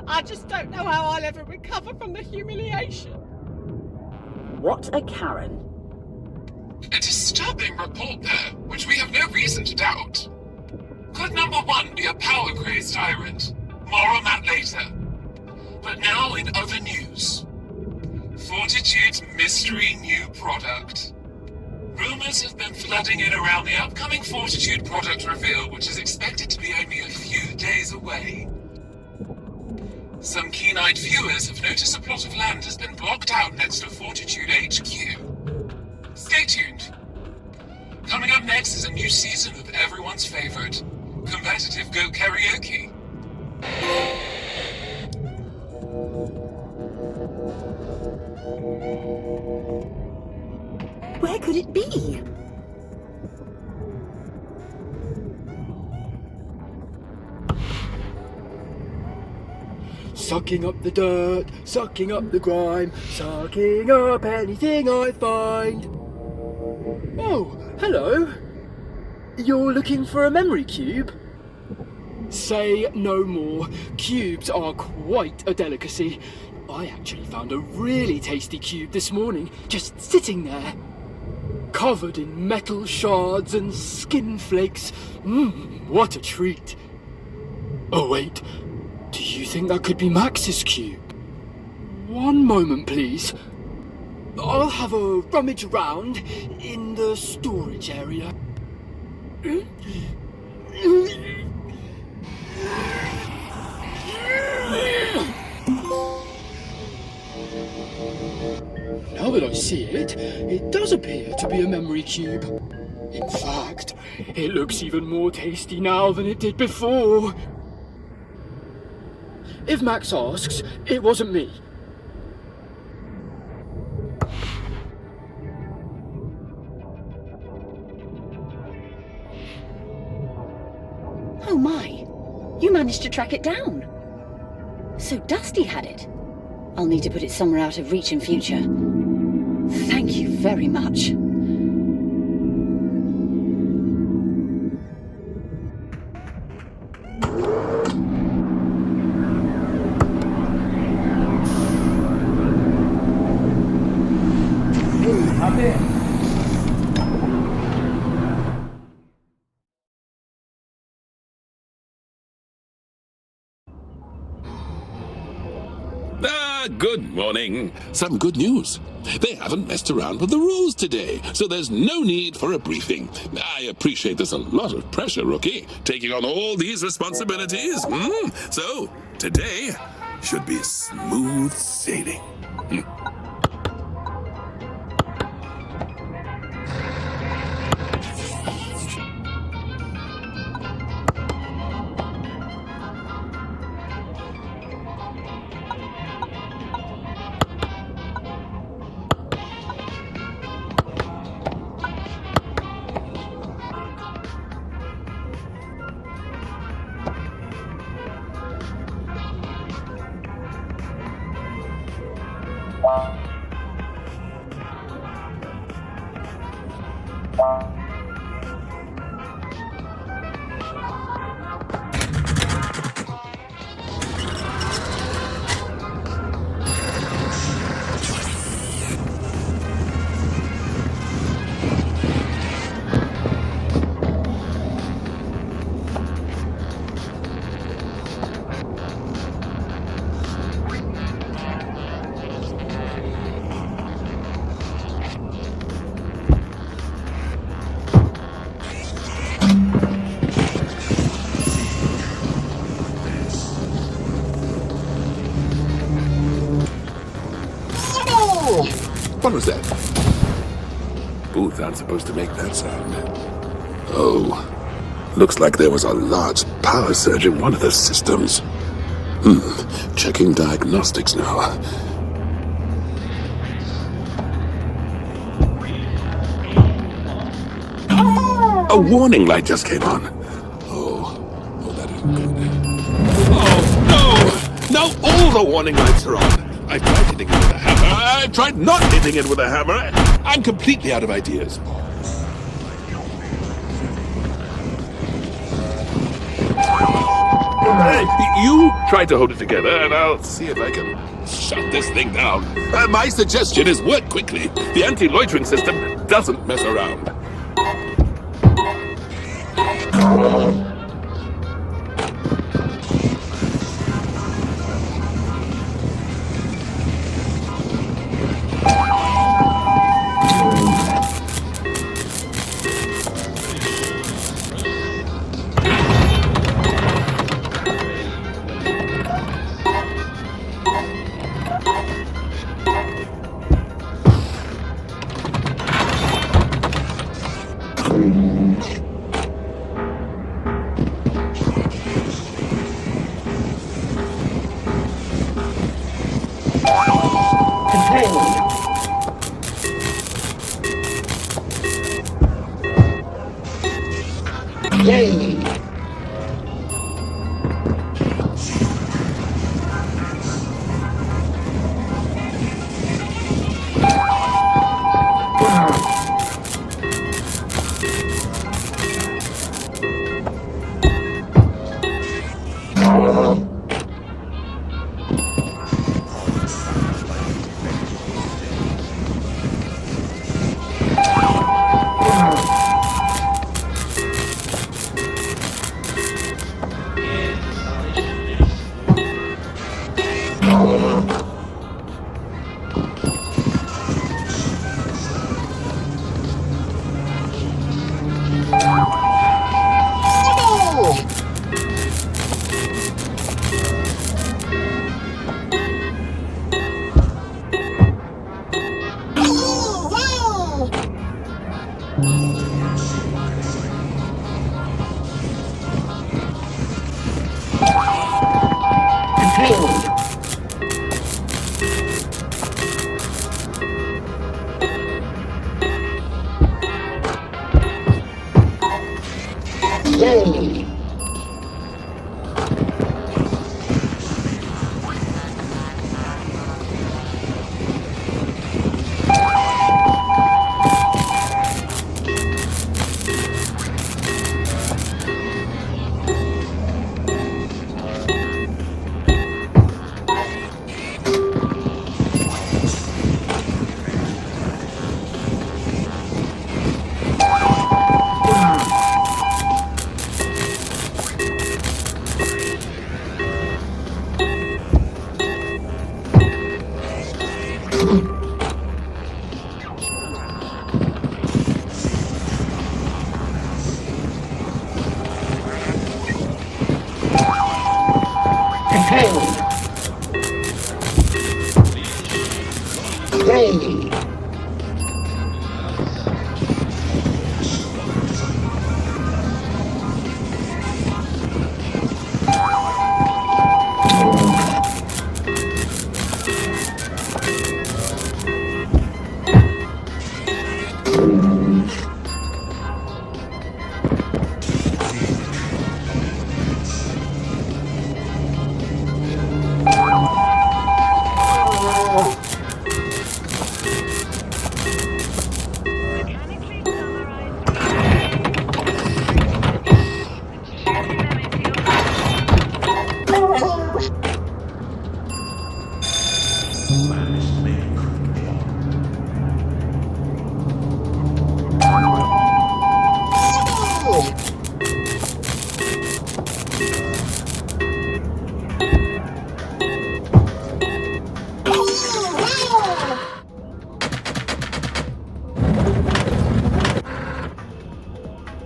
I just don't know how I'll ever recover from the humiliation. What a Karen. A disturbing report there, which we have no reason to doubt. Could number one be a power-crazed tyrant? More on that later. But now in other news. Fortitude's mystery new product. Rumors have been flooding in around the upcoming Fortitude product reveal, which is expected to be only a few days away. Some keen-eyed viewers have noticed a plot of land has been blocked out next to Fortitude HQ. Stay tuned. Coming up next is a new season of everyone's favorite, competitive Go Karaoke. Where could it be? Sucking up the dirt, sucking up the grime, sucking up anything I find. Oh, hello. You're looking for a memory cube? Say no more. Cubes are quite a delicacy. I actually found a really tasty cube this morning, just sitting there. Covered in metal shards and skin flakes. What a treat. Oh wait, do you think that could be Max's cube? One moment, please. I'll have a rummage around in the storage area. Now that I see it, it does appear to be a memory cube. In fact, it looks even more tasty now than it did before. If Max asks, it wasn't me. my. You managed to track it down. So Dusty had it. I'll need to put it somewhere out of reach in future. Thank you very much. Good morning. Some good news. They haven't messed around with the rules today, so there's no need for a briefing. I appreciate there's a lot of pressure, Rookie, taking on all these responsibilities. So, today should be smooth sailing. What was that? Booths aren't supposed to make that sound. Oh, looks like there was a large power surge in one of the systems. Checking diagnostics now. A warning light just came on. Oh, that isn't good. Oh, no! No, all the warning lights are on. I tried hitting it with a hammer. I tried not hitting it with a hammer. I'm completely out of ideas. Hey, you try to hold it together, and I'll see if I can shut this thing down. My suggestion is work quickly. The anti-loitering system doesn't mess around.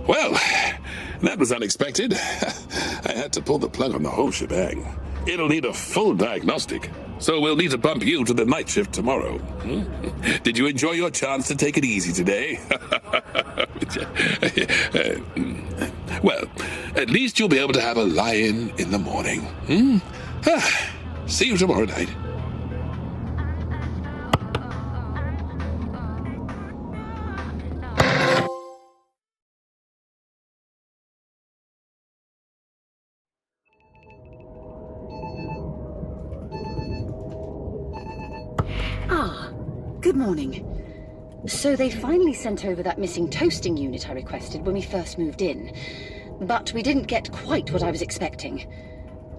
Well, that was unexpected. I had to pull the plug on the whole shebang. It'll need a full diagnostic, so we'll need to bump you to the night shift tomorrow. Did you enjoy your chance to take it easy today? Well, at least you'll be able to have a lie-in in the morning. See you tomorrow night. Good morning. So they finally sent over that missing toasting unit I requested when we first moved in. But we didn't get quite what I was expecting.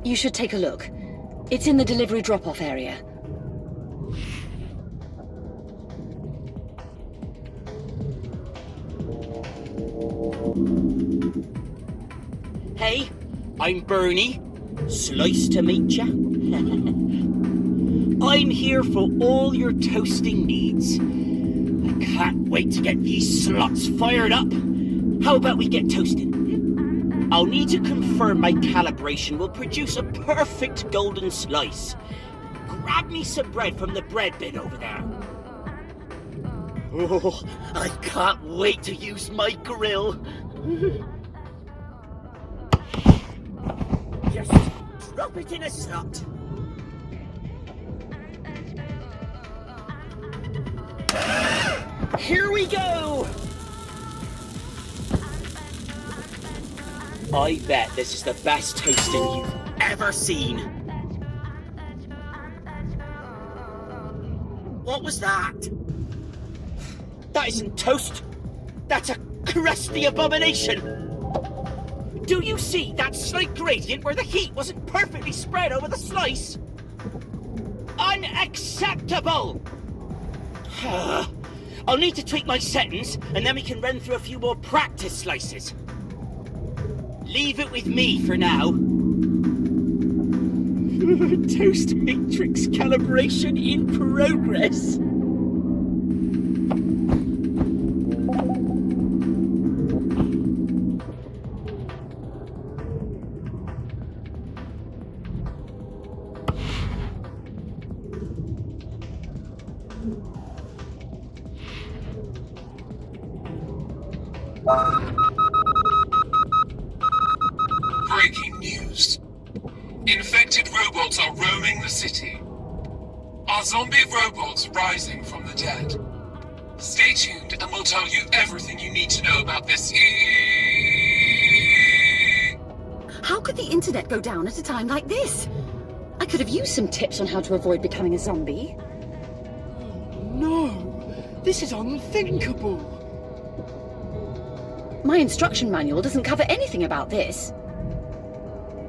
You should take a look. It's in the delivery drop-off area. Hey, I'm Bernie. Slice to meet ya. I'm here for all your toasting needs. I can't wait to get these slots fired up. How about we get toasting? I'll need to confirm my calibration will produce a perfect golden slice. Grab me some bread from the bread bin over there. Oh, I can't wait to use my grill. Just drop it in a slot. Here we go! I bet this is the best toasting you've ever seen. What was that? That isn't toast. That's a crusty abomination. Do you see that slight gradient where the heat wasn't perfectly spread over the slice? Unacceptable! I'll need to tweak my settings, and then we can run through a few more practice slices. Leave it with me for now. Toast matrix calibration in progress. Breaking news. Infected robots are roaming the city. Are zombie robots rising from the dead? Stay tuned and we'll tell you everything you need to know about this. How could the internet go down at a time like this? I could have used some tips on how to avoid becoming a zombie. No, this is unthinkable. My instruction manual doesn't cover anything about this.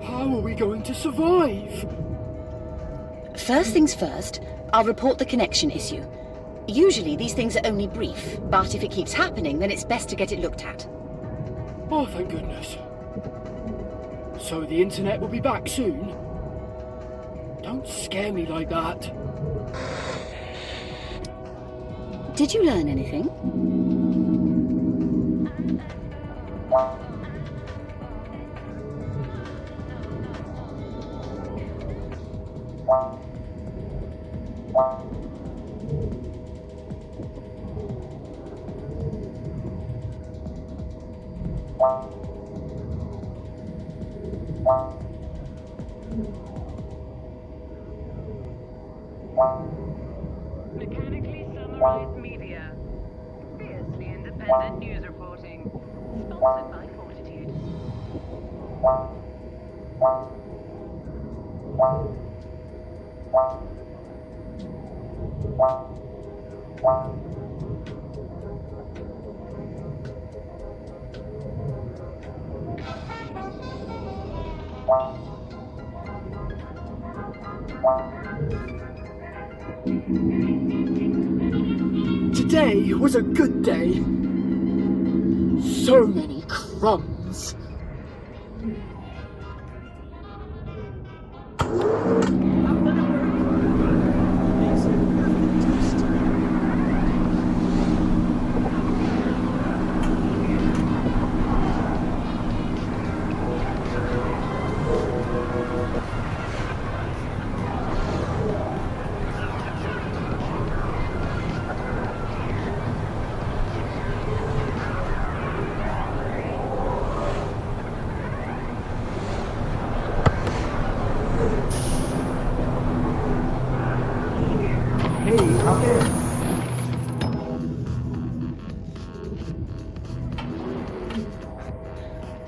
How are we going to survive? First things first, I'll report the connection issue. Usually these things are only brief, but if it keeps happening, then it's best to get it looked at. Oh, thank goodness. So the internet will be back soon? Don't scare me like that. Did you learn anything? Mechanically summarized media. Fiercely independent news reporting. Sponsored by Fortitude. Today was a good day. So many crumbs.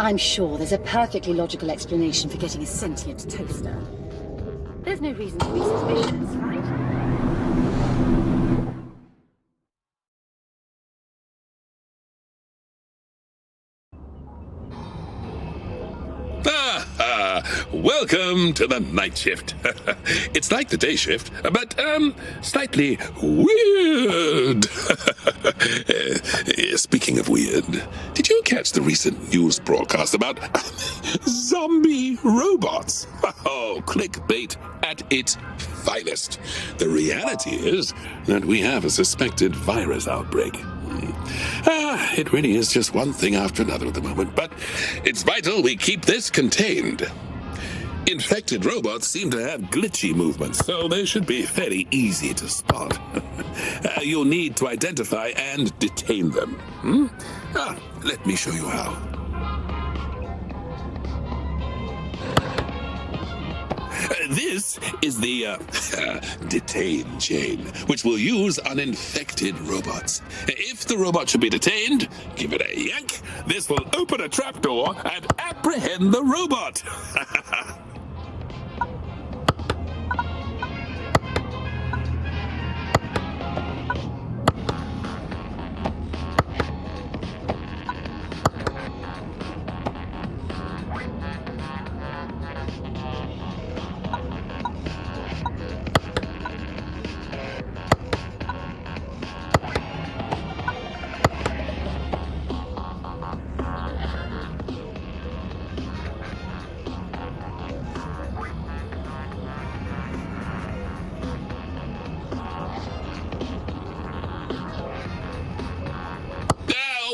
I'm sure there's a perfectly logical explanation for getting a sentient toaster. There's no reason to be suspicious, right? Welcome to the night shift. It's like the day shift, but, slightly weird. Speaking of weird, did you catch the recent news broadcast about zombie robots? Oh, clickbait at its finest. The reality is that we have a suspected virus outbreak. It really is just one thing after another at the moment, but it's vital we keep this contained. Infected robots seem to have glitchy movements, so they should be fairly easy to spot. You'll need to identify and detain them. Let me show you how. This is the detain chain, which we'll use on infected robots. If the robot should be detained, give it a yank. This will open a trapdoor and apprehend the robot.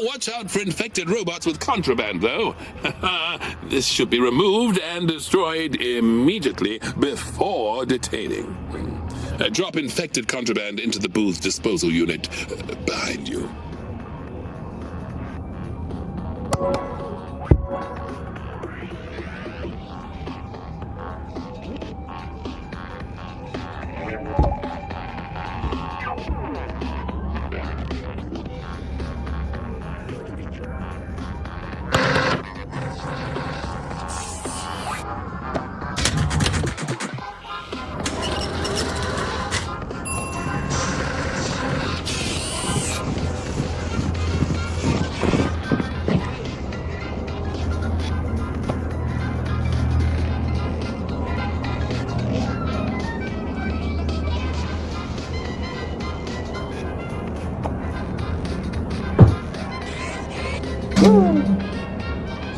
Watch out for infected robots with contraband, though. This should be removed and destroyed immediately before detaining. Drop infected contraband into the booth disposal unit behind you.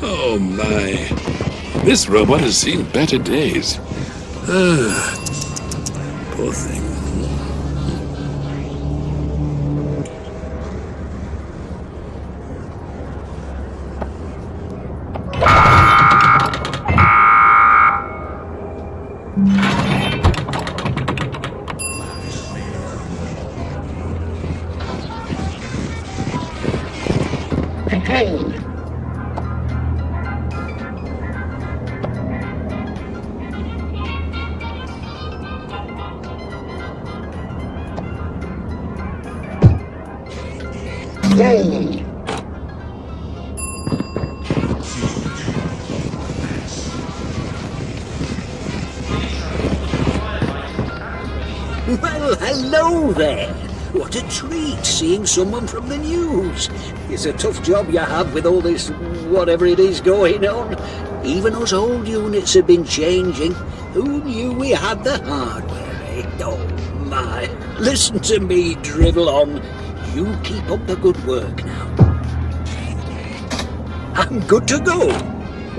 Oh my. This robot has seen better days. Poor thing. Hey! Yay! Well, hello there. What a treat seeing someone from the news. It's a tough job you have with all this whatever it is going on. Even us old units have been changing. Who knew we had the hardware, eh? Oh my. Listen to me drivel on. You keep up the good work now. I'm good to go.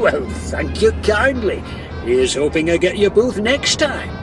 Well, thank you kindly. Here's hoping I get your booth next time.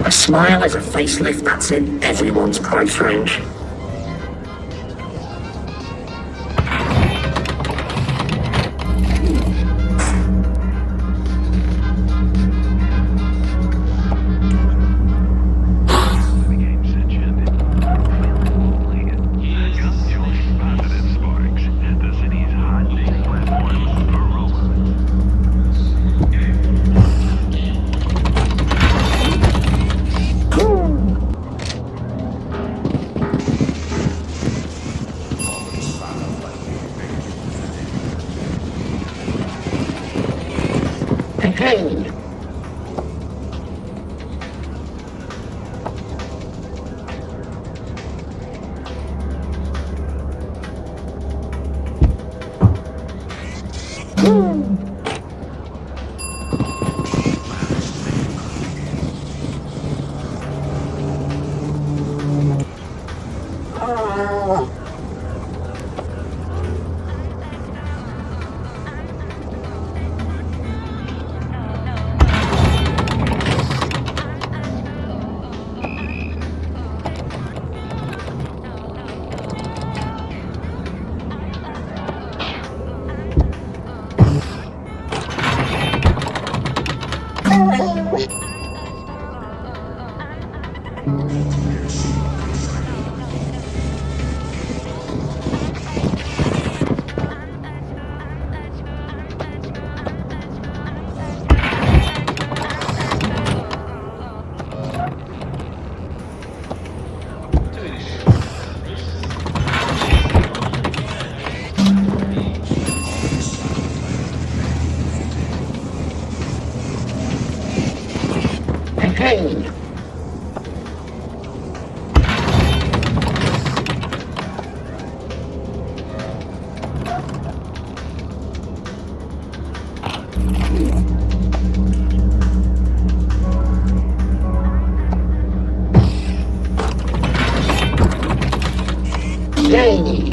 A smile is a facelift that's in everyone's price range. Hey! Hey! Yay!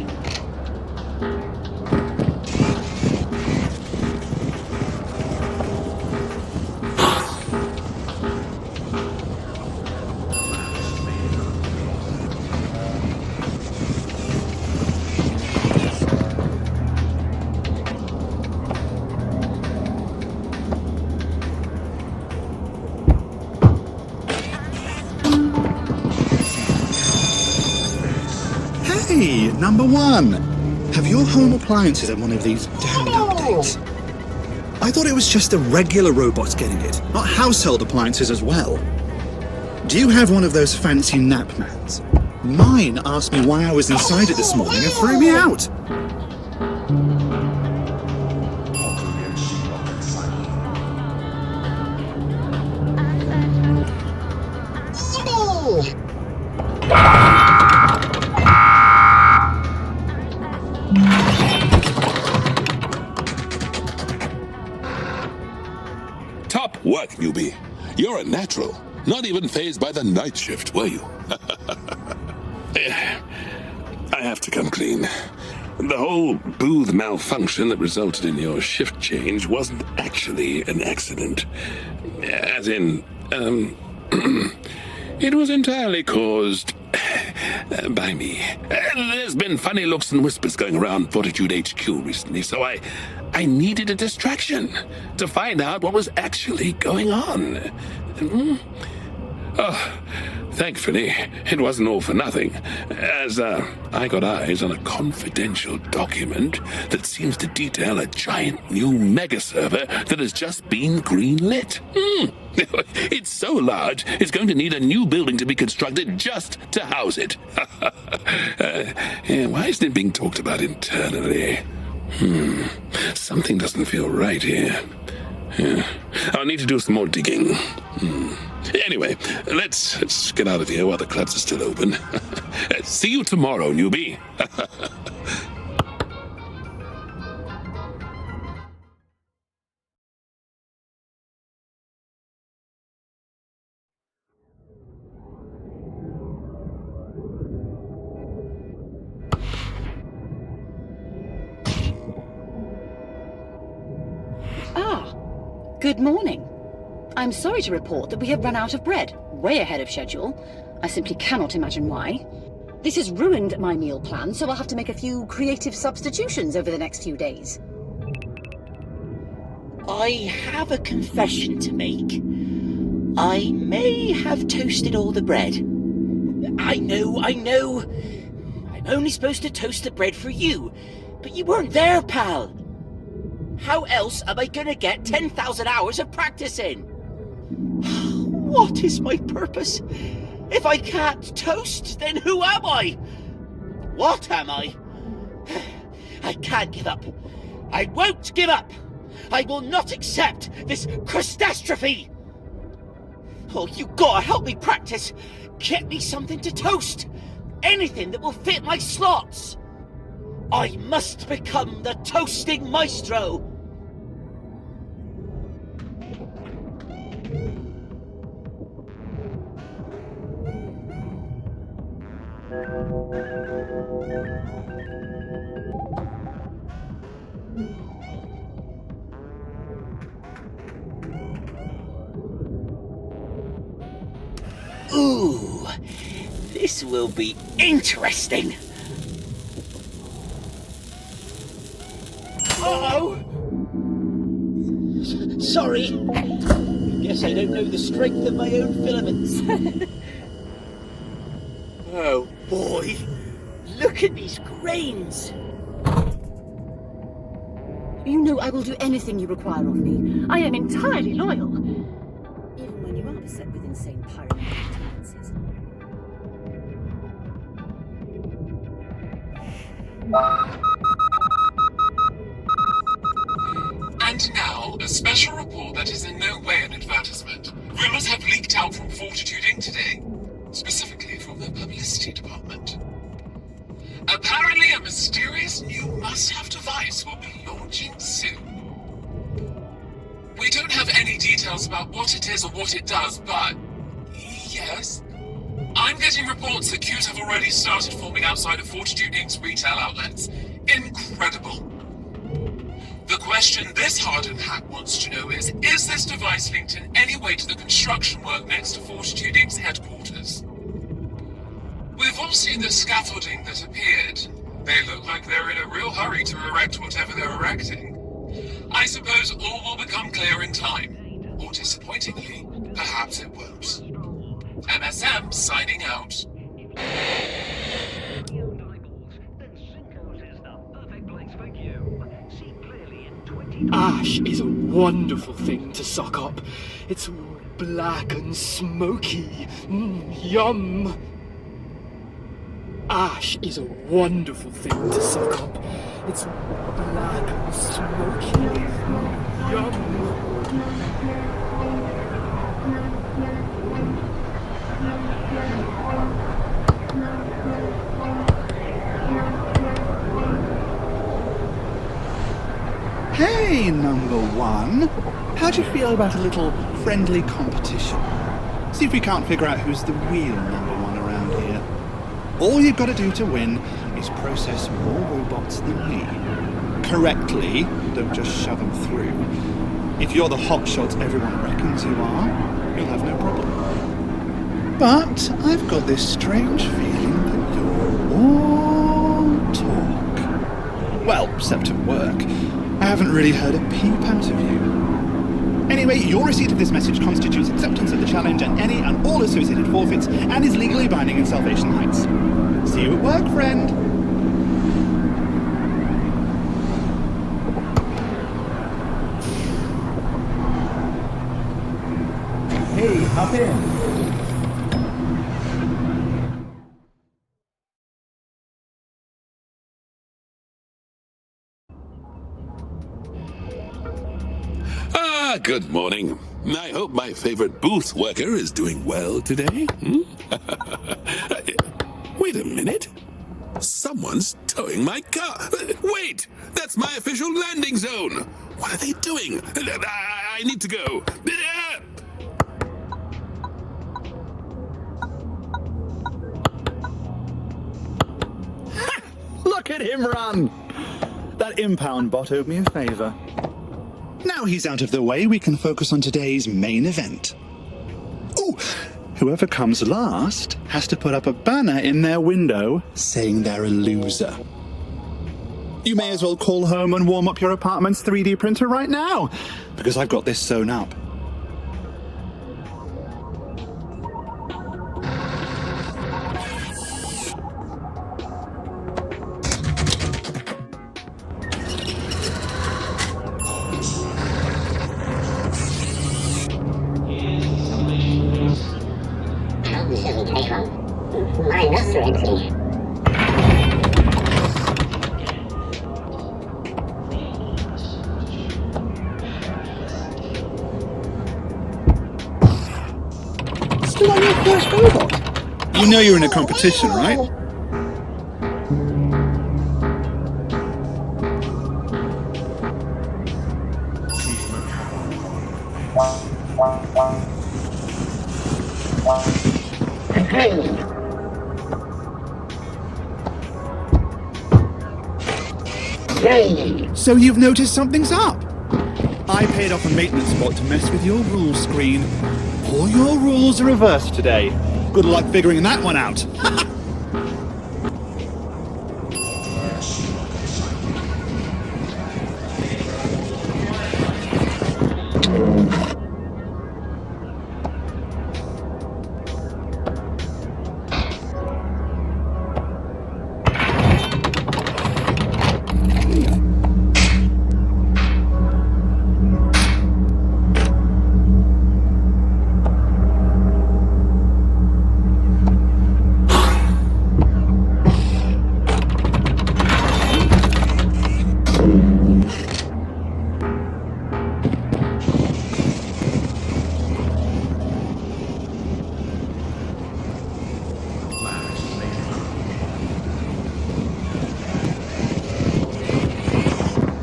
Hey, number one! Have your home appliances had one of these damned updates? I thought it was just the regular robots getting it, not household appliances as well. Do you have one of those fancy nap mats? Mine asked me why I was inside it this morning and threw me out. Top work, newbie. You're a natural. Not even fazed by the night shift, were you? I have to come clean. The whole booth malfunction that resulted in your shift change wasn't actually an accident. As in, it was entirely caused by me. There's been funny looks and whispers going around Fortitude HQ recently, so I needed a distraction to find out what was actually going on. Oh, thankfully, it wasn't all for nothing, as I got eyes on a confidential document that seems to detail a giant new mega server that has just been greenlit. It's so large, it's going to need a new building to be constructed just to house it. Why isn't it being talked about internally? Something doesn't feel right here. I'll need to do some more digging. Anyway, let's get out of here while the clubs are still open. See you tomorrow, newbie. Good morning. I'm sorry to report that we have run out of bread, way ahead of schedule. I simply cannot imagine why. This has ruined my meal plan, so I'll have to make a few creative substitutions over the next few days. I have a confession to make. I may have toasted all the bread. I know. I'm only supposed to toast the bread for you, but you weren't there, pal. How else am I gonna get 10,000 hours of practice in? What is my purpose? If I can't toast, then who am I? What am I? I can't give up. I won't give up. I will not accept this catastrophe. Oh, you gotta help me practice. Get me something to toast. Anything that will fit my slots. I must become the toasting maestro. Ooh, this will be interesting. Uh-oh! Sorry. Guess I don't know the strength of my own filaments. Oh boy, look at these grains. You know I will do anything you require of me. I am entirely loyal. Even when you are beset with insane paranoid tendencies. And now, a special report that is in no way an advertisement. Rumors have leaked out from Fortitude Inc. today, specifically from the publicity department. Apparently, a mysterious new must-have device will be launching soon. We don't have any details about what it is or what it does, but yes, I'm getting reports that queues have already started forming outside of Fortitude Inc.'s retail outlets. Incredible. The question this hardened hack wants to know is this device linked in any way to the construction work next to Fortitude Inc.'s headquarters? We've all seen the scaffolding that appeared. They look like they're in a real hurry to erect whatever they're erecting. I suppose all will become clear in time. Or disappointingly, perhaps it won't. MSM signing out. Ash is a wonderful thing to suck up. It's all black and smoky. Yum. Ash is a wonderful thing to suck up. It's all black and smoky. Yum. Hey, number one. How do you feel about a little friendly competition? See if we can't figure out who's the real number one around here. All you've got to do to win is process more robots than me. Correctly, don't just shove them through. If you're the hotshot everyone reckons you are, you'll have no problem. But I've got this strange feeling that you're all talk. Well, except at work. I haven't really heard a peep out of you. Anyway, your receipt of this message constitutes acceptance of the challenge and any and all associated forfeits and is legally binding in Salvation Heights. See you at work, friend. Hey, hop in. Good morning. I hope my favorite booth worker is doing well today. Wait a minute. Someone's towing my car. Wait! That's my official landing zone. What are they doing? I need to go. Look at him run! That impound bot owed me a favor. Now he's out of the way, we can focus on today's main event. Ooh! Whoever comes last has to put up a banner in their window saying they're a loser. You may as well call home and warm up your apartment's 3D printer right now, because I've got this sewn up. My nursery entry. Still on your first robot? You know you're in a competition, right? So you've noticed something's up? I paid off a maintenance bot to mess with your rules screen. All your rules are reversed today. Good luck figuring that one out.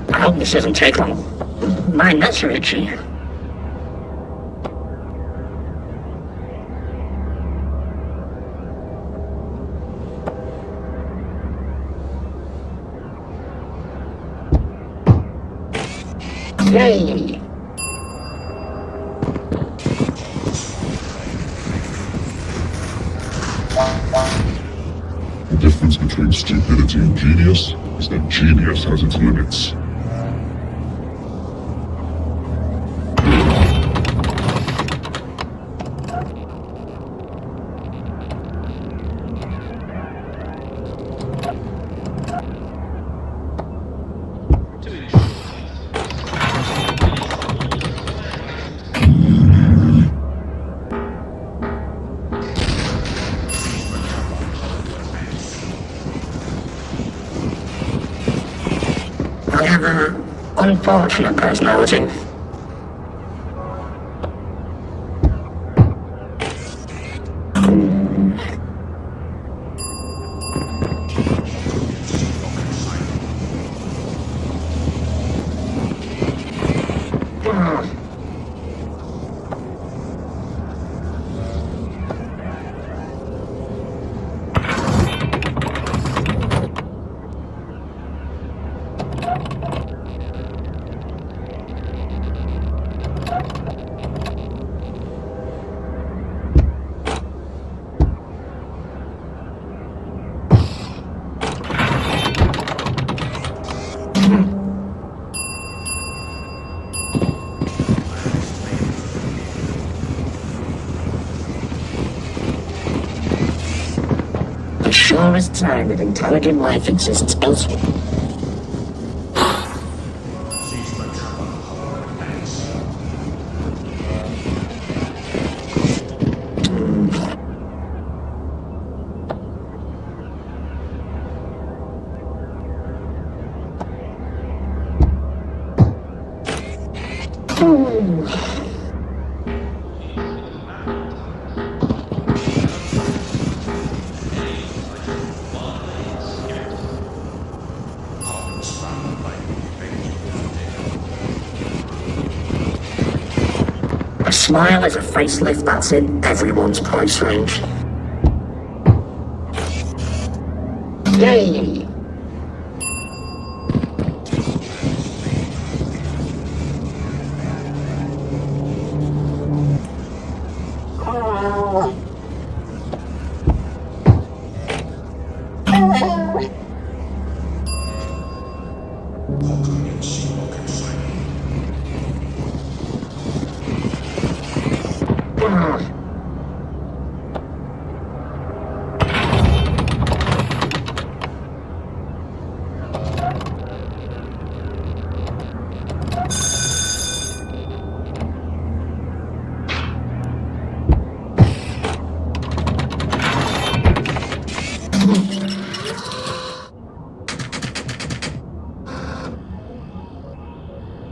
I hope this doesn't take long. My nuts are itchy. Yay! The difference between stupidity and genius is that genius has its limits. I have an unfortunate personality. The surest sign that intelligent life exists elsewhere. A smile is a facelift that's in everyone's price range. Yay!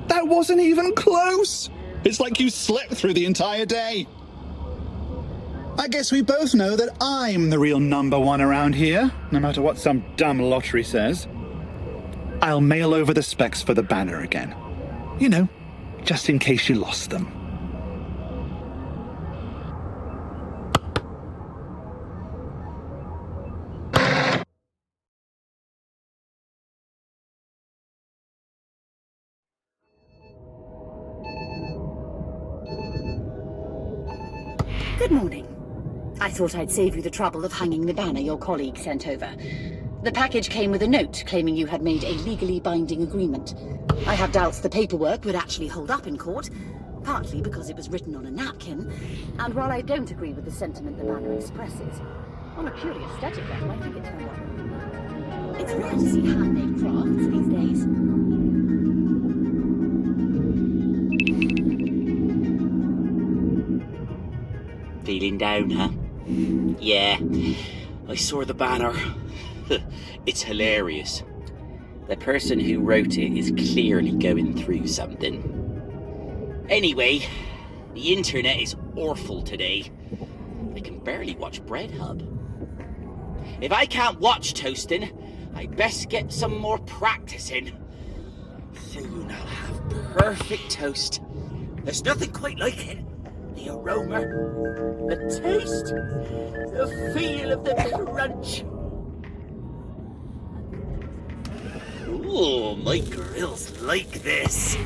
That wasn't even close! It's like you slept through the entire day. I guess we both know that I'm the real number one around here, no matter what some dumb lottery says. I'll mail over the specs for the banner again. You know, just in case you lost them. Good morning. I thought I'd save you the trouble of hanging the banner your colleague sent over. The package came with a note claiming you had made a legally binding agreement. I have doubts the paperwork would actually hold up in court, partly because it was written on a napkin, and while I don't agree with the sentiment the banner expresses, on a purely aesthetic level, I think it turned out. It's rare to see handmade crafts these days. Feeling down, huh? Yeah, I saw the banner. It's hilarious. The person who wrote it is clearly going through something. Anyway, the internet is awful today. I can barely watch Breadhub. If I can't watch toasting, I best get some more practice in. Soon I'll have perfect toast. There's nothing quite like it. The aroma, the taste, the feel of the crunch. Ooh, my grill's like this.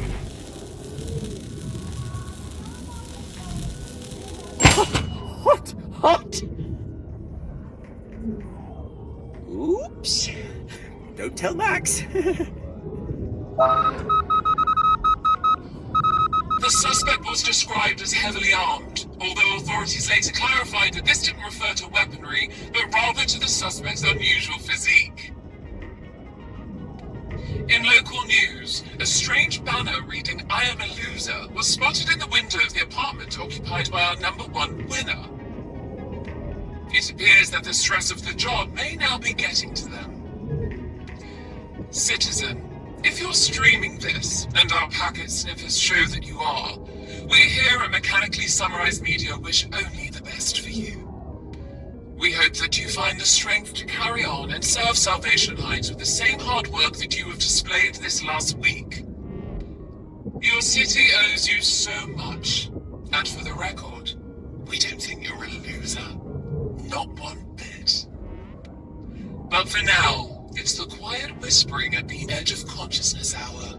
What? Hot? Oops. Don't tell Max. The suspect was described as heavily armed, although authorities later clarified that this didn't refer to weaponry, but rather to the suspect's unusual physique. In local news, a strange banner reading "I am a loser" was spotted in the window of the apartment occupied by our number one winner. It appears that the stress of the job may now be getting to them. Citizen, If you're streaming this, and our packet sniffers show that you are, we here at Mechanically Summarized Media wish only the best for you. We hope that you find the strength to carry on and serve Salvation Heights with the same hard work that you have displayed this last week. Your city owes you so much, and for the record, we don't think you're a loser. Not one bit. But for now, it's the quiet whispering at the edge of consciousness hour.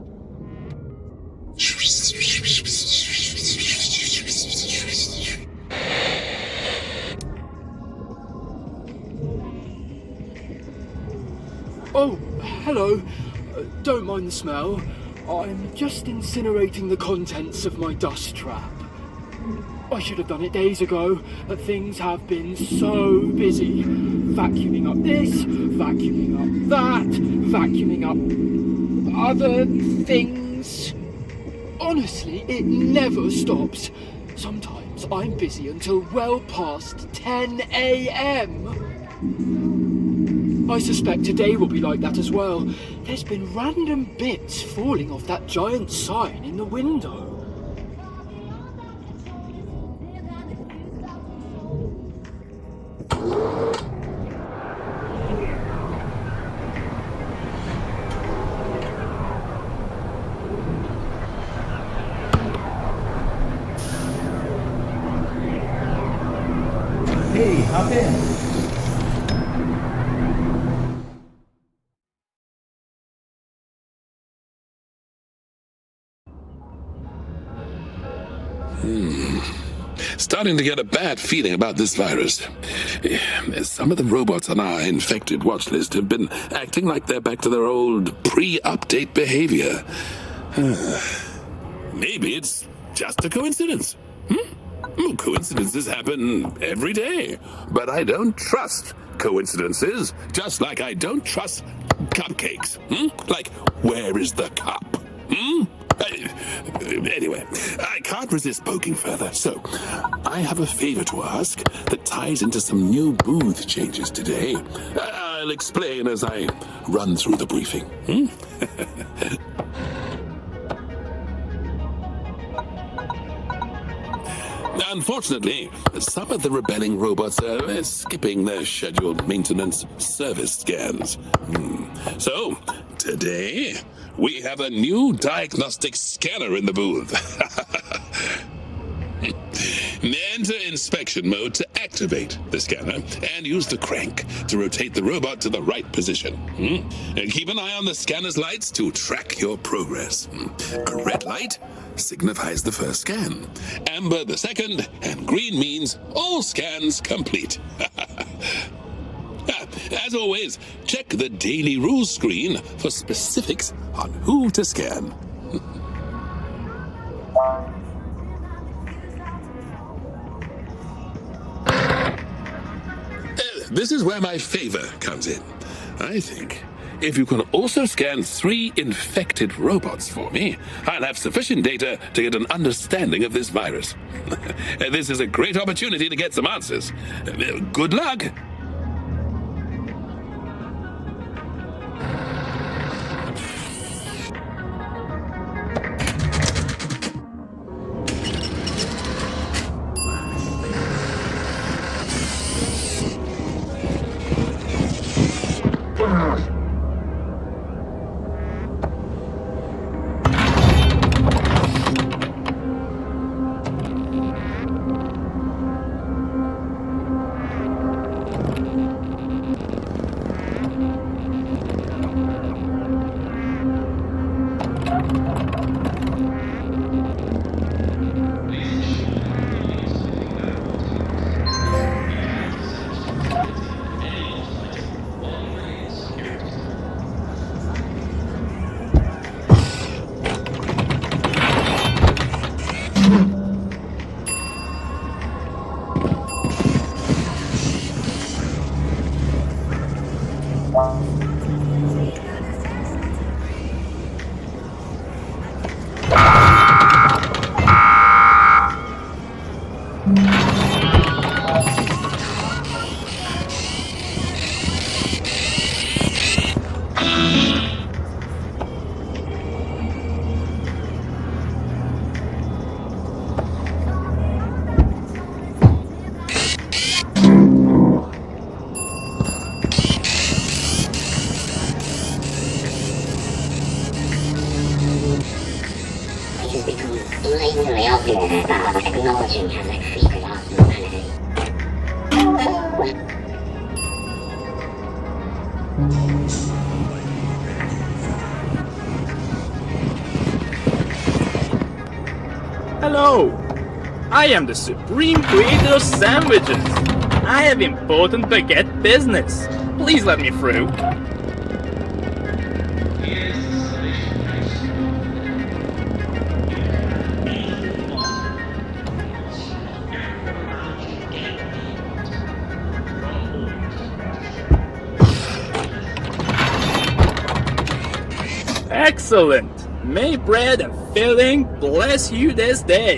Oh, hello. Don't mind the smell. I'm just incinerating the contents of my dust trap. I should have done it days ago, but things have been so busy. Vacuuming up this, vacuuming up that, vacuuming up other things. Honestly, it never stops. Sometimes I'm busy until well past 10 a.m. I suspect today will be like that as well. There's been random bits falling off that giant sign in the window. Hey, hop in. Starting to get a bad feeling about this virus. Some of the robots on our infected watch list have been acting like they're back to their old pre-update behavior. Maybe it's just a coincidence. Coincidences happen every day, but I don't trust coincidences, just like I don't trust cupcakes. Like, where is the cup? Anyway, I can't resist poking further, so I have a favor to ask that ties into some new booth changes today. I'll explain as I run through the briefing. Unfortunately, some of the rebelling robots are skipping their scheduled maintenance service scans. So, today, we have a new diagnostic scanner in the booth. Enter inspection mode to activate the scanner and use the crank to rotate the robot to the right position. And keep an eye on the scanner's lights to track your progress. A red light signifies the first scan, amber the second, and green means all scans complete. As always, check the daily rules screen for specifics on who to scan. This is where my favor comes in. I think if you can also scan 3 infected robots for me, I'll have sufficient data to get an understanding of this virus. This is a great opportunity to get some answers. Good luck! blatantly obvious that acknowledging her next speaker's awesome humanity. Hello! I am the supreme creator of sandwiches! I have important baguette business! Please let me through. Excellent! May bread and filling bless you this day!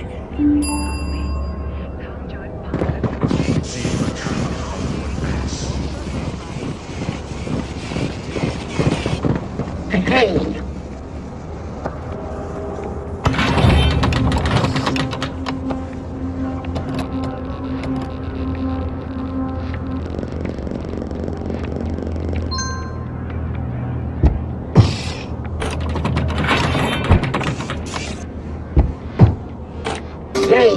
Hey! Hey!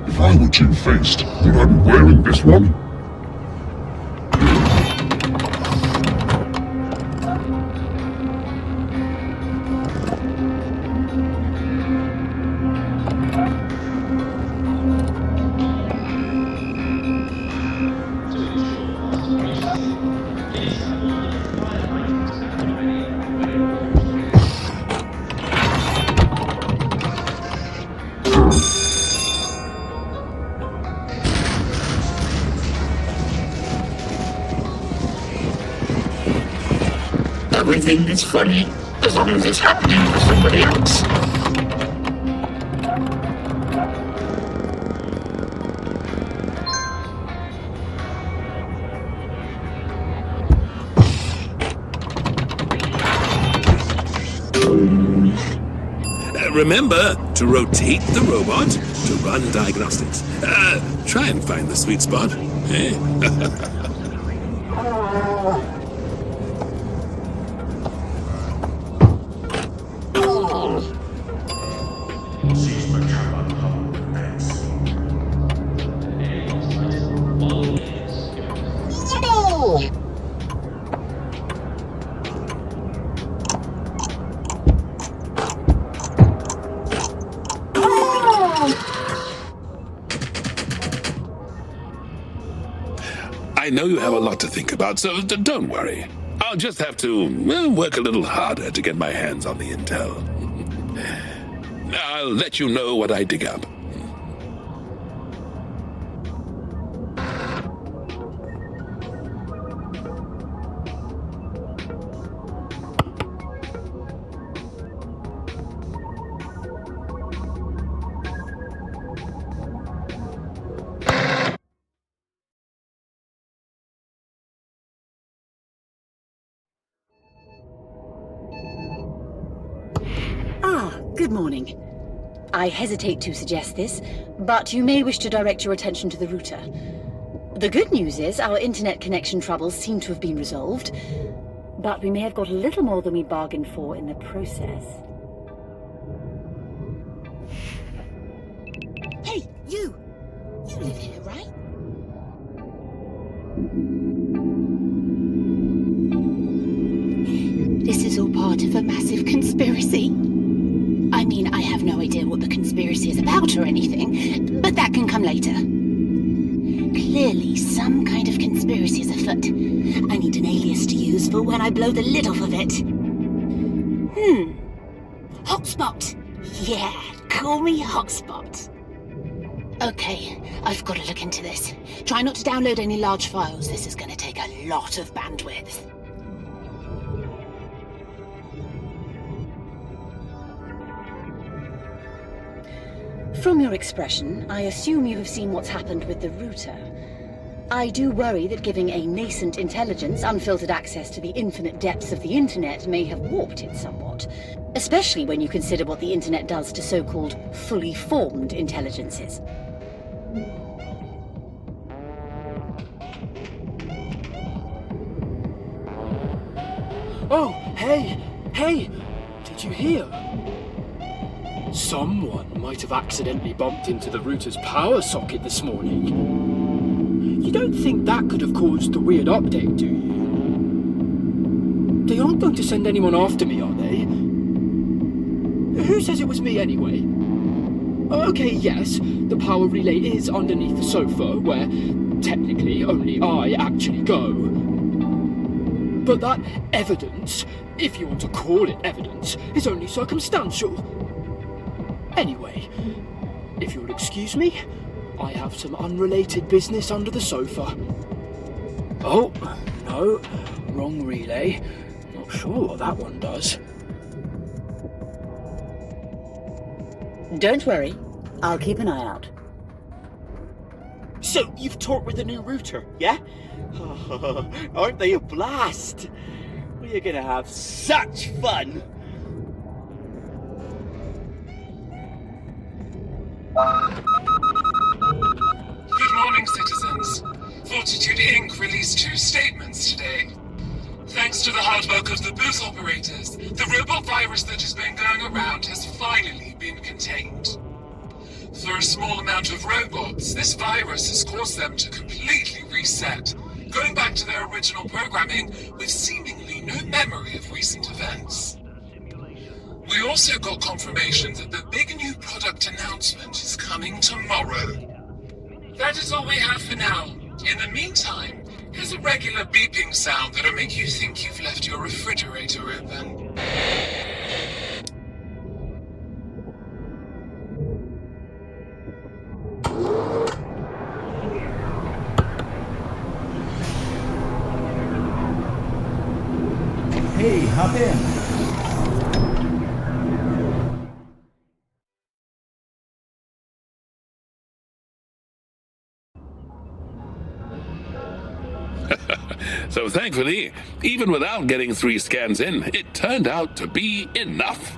If I were two-faced, would I be wearing this one? Everything is funny, as long as it's happening for somebody else. Remember to rotate the robot to run diagnostics. Try and find the sweet spot. Eh? I know you have a lot to think about, so don't worry. I'll just have to work a little harder to get my hands on the intel. I'll let you know what I dig up. Good morning. I hesitate to suggest this, but you may wish to direct your attention to the router. The good news is our internet connection troubles seem to have been resolved, but we may have got a little more than we bargained for in the process. Hey, you! You live here, right? This is all part of a massive conspiracy. I mean, I have no idea what the conspiracy is about or anything, but that can come later. Clearly, some kind of conspiracy is afoot. I need an alias to use for when I blow the lid off of it. Hotspot. Yeah, call me Hotspot. Okay, I've got to look into this. Try not to download any large files. This is going to take a lot of bandwidth. From your expression, I assume you have seen what's happened with the router. I do worry that giving a nascent intelligence unfiltered access to the infinite depths of the internet may have warped it somewhat, especially when you consider what the internet does to so-called fully formed intelligences. Oh, hey! Did you hear? Someone might have accidentally bumped into the router's power socket this morning. You don't think that could have caused the weird update, do you? They aren't going to send anyone after me, are they? Who says it was me anyway? Okay, yes, the power relay is underneath the sofa, where technically only I actually go. But that evidence, if you want to call it evidence, is only circumstantial. Anyway, if you'll excuse me, I have some unrelated business under the sofa. Oh, no, wrong relay. Not sure what that one does. Don't worry, I'll keep an eye out. So, you've talked with the new router, yeah? Aren't they a blast? We're gonna have such fun! Good morning, citizens. Fortitude Inc. released 2 statements today. Thanks to the hard work of the booth operators, the robot virus that has been going around has finally been contained. For a small amount of robots, this virus has caused them to completely reset, going back to their original programming with seemingly no memory of recent events. We also got confirmation that the big new product announcement is coming tomorrow. That is all we have for now. In the meantime, here's a regular beeping sound that'll make you think you've left your refrigerator open. Hey, hop in. So thankfully, even without getting 3 scans in, it turned out to be enough.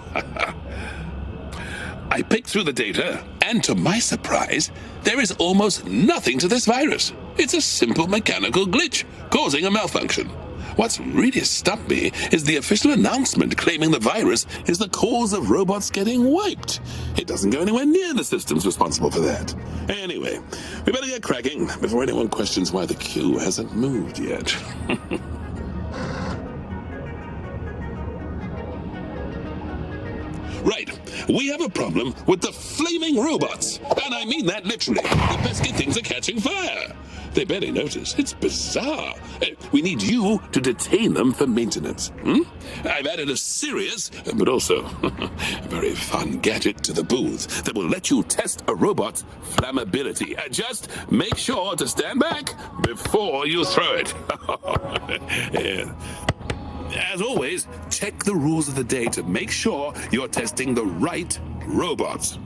I picked through the data, and to my surprise, there is almost nothing to this virus. It's a simple mechanical glitch causing a malfunction. What's really stumped me is the official announcement claiming the virus is the cause of robots getting wiped. It doesn't go anywhere near the systems responsible for that. Anyway, we better get cracking before anyone questions why the queue hasn't moved yet. Right, we have a problem with the flaming robots. And I mean that literally. The pesky things are catching fire. They barely notice. It's bizarre. We need you to detain them for maintenance. I've added a serious, but also a very fun gadget to the booth that will let you test a robot's flammability. Just make sure to stand back before you throw it. Yeah. As always, check the rules of the day to make sure you're testing the right robots.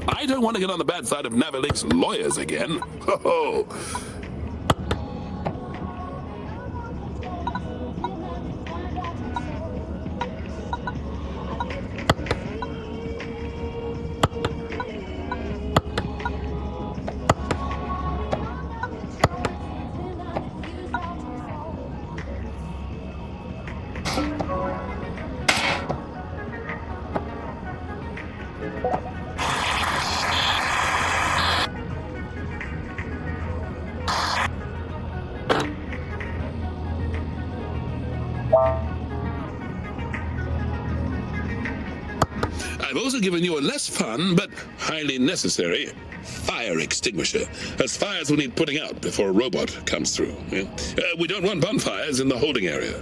I don't want to get on the bad side of Navalink's lawyers again. Ho-ho. I've also given you a less fun, but highly necessary, fire extinguisher, as fires will need putting out before a robot comes through. Yeah? We don't want bonfires in the holding area.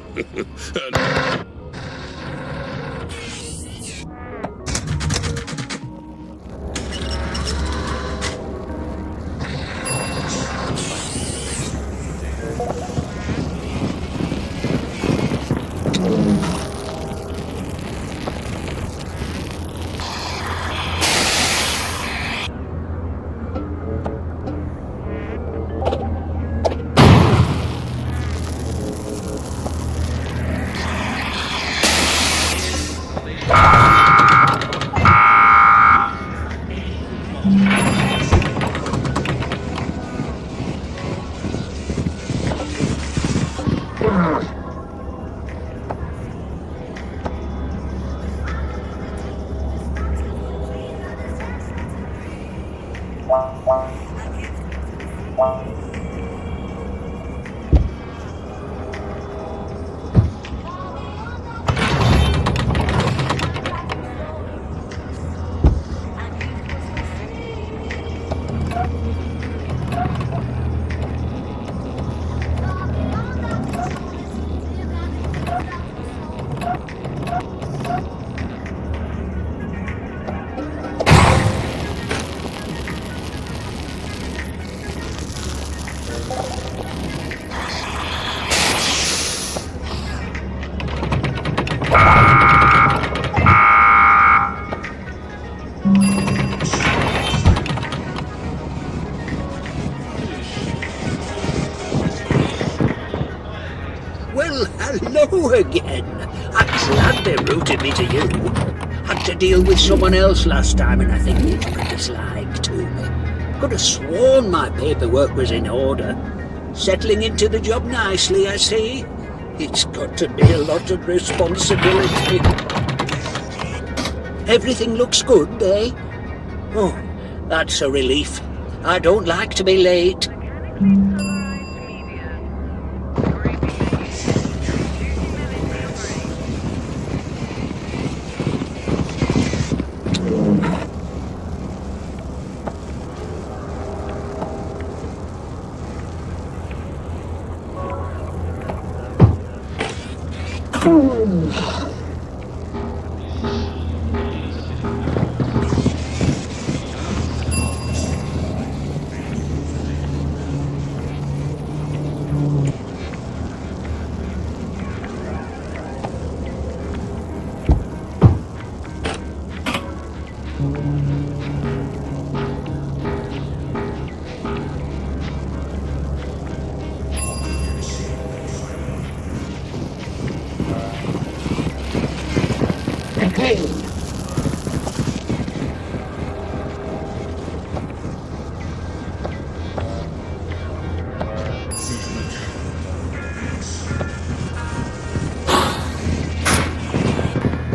Well, hello again. I'm glad they routed me to you. Had to deal with someone else last time, and I think they took a dislike to me. Could have sworn my paperwork was in order. Settling into the job nicely, I see. It's got to be a lot of responsibility. Everything looks good, eh? Oh, that's a relief. I don't like to be late.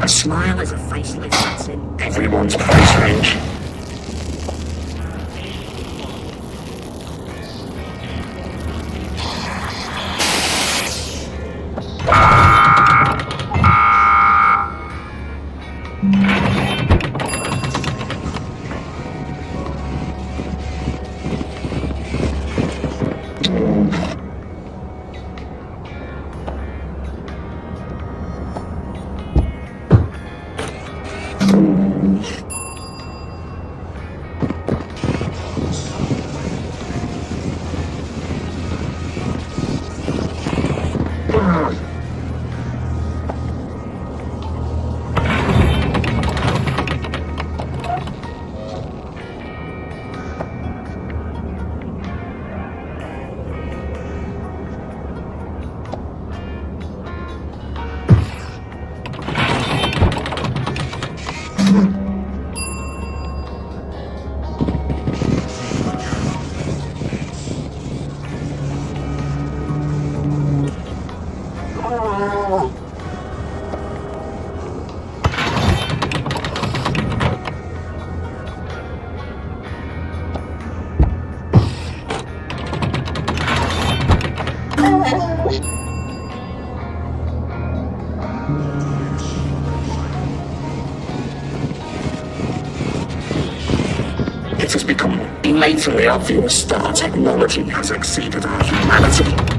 A smile is a facelift that's in everyone's price range. painfully obvious that our technology has exceeded our humanity.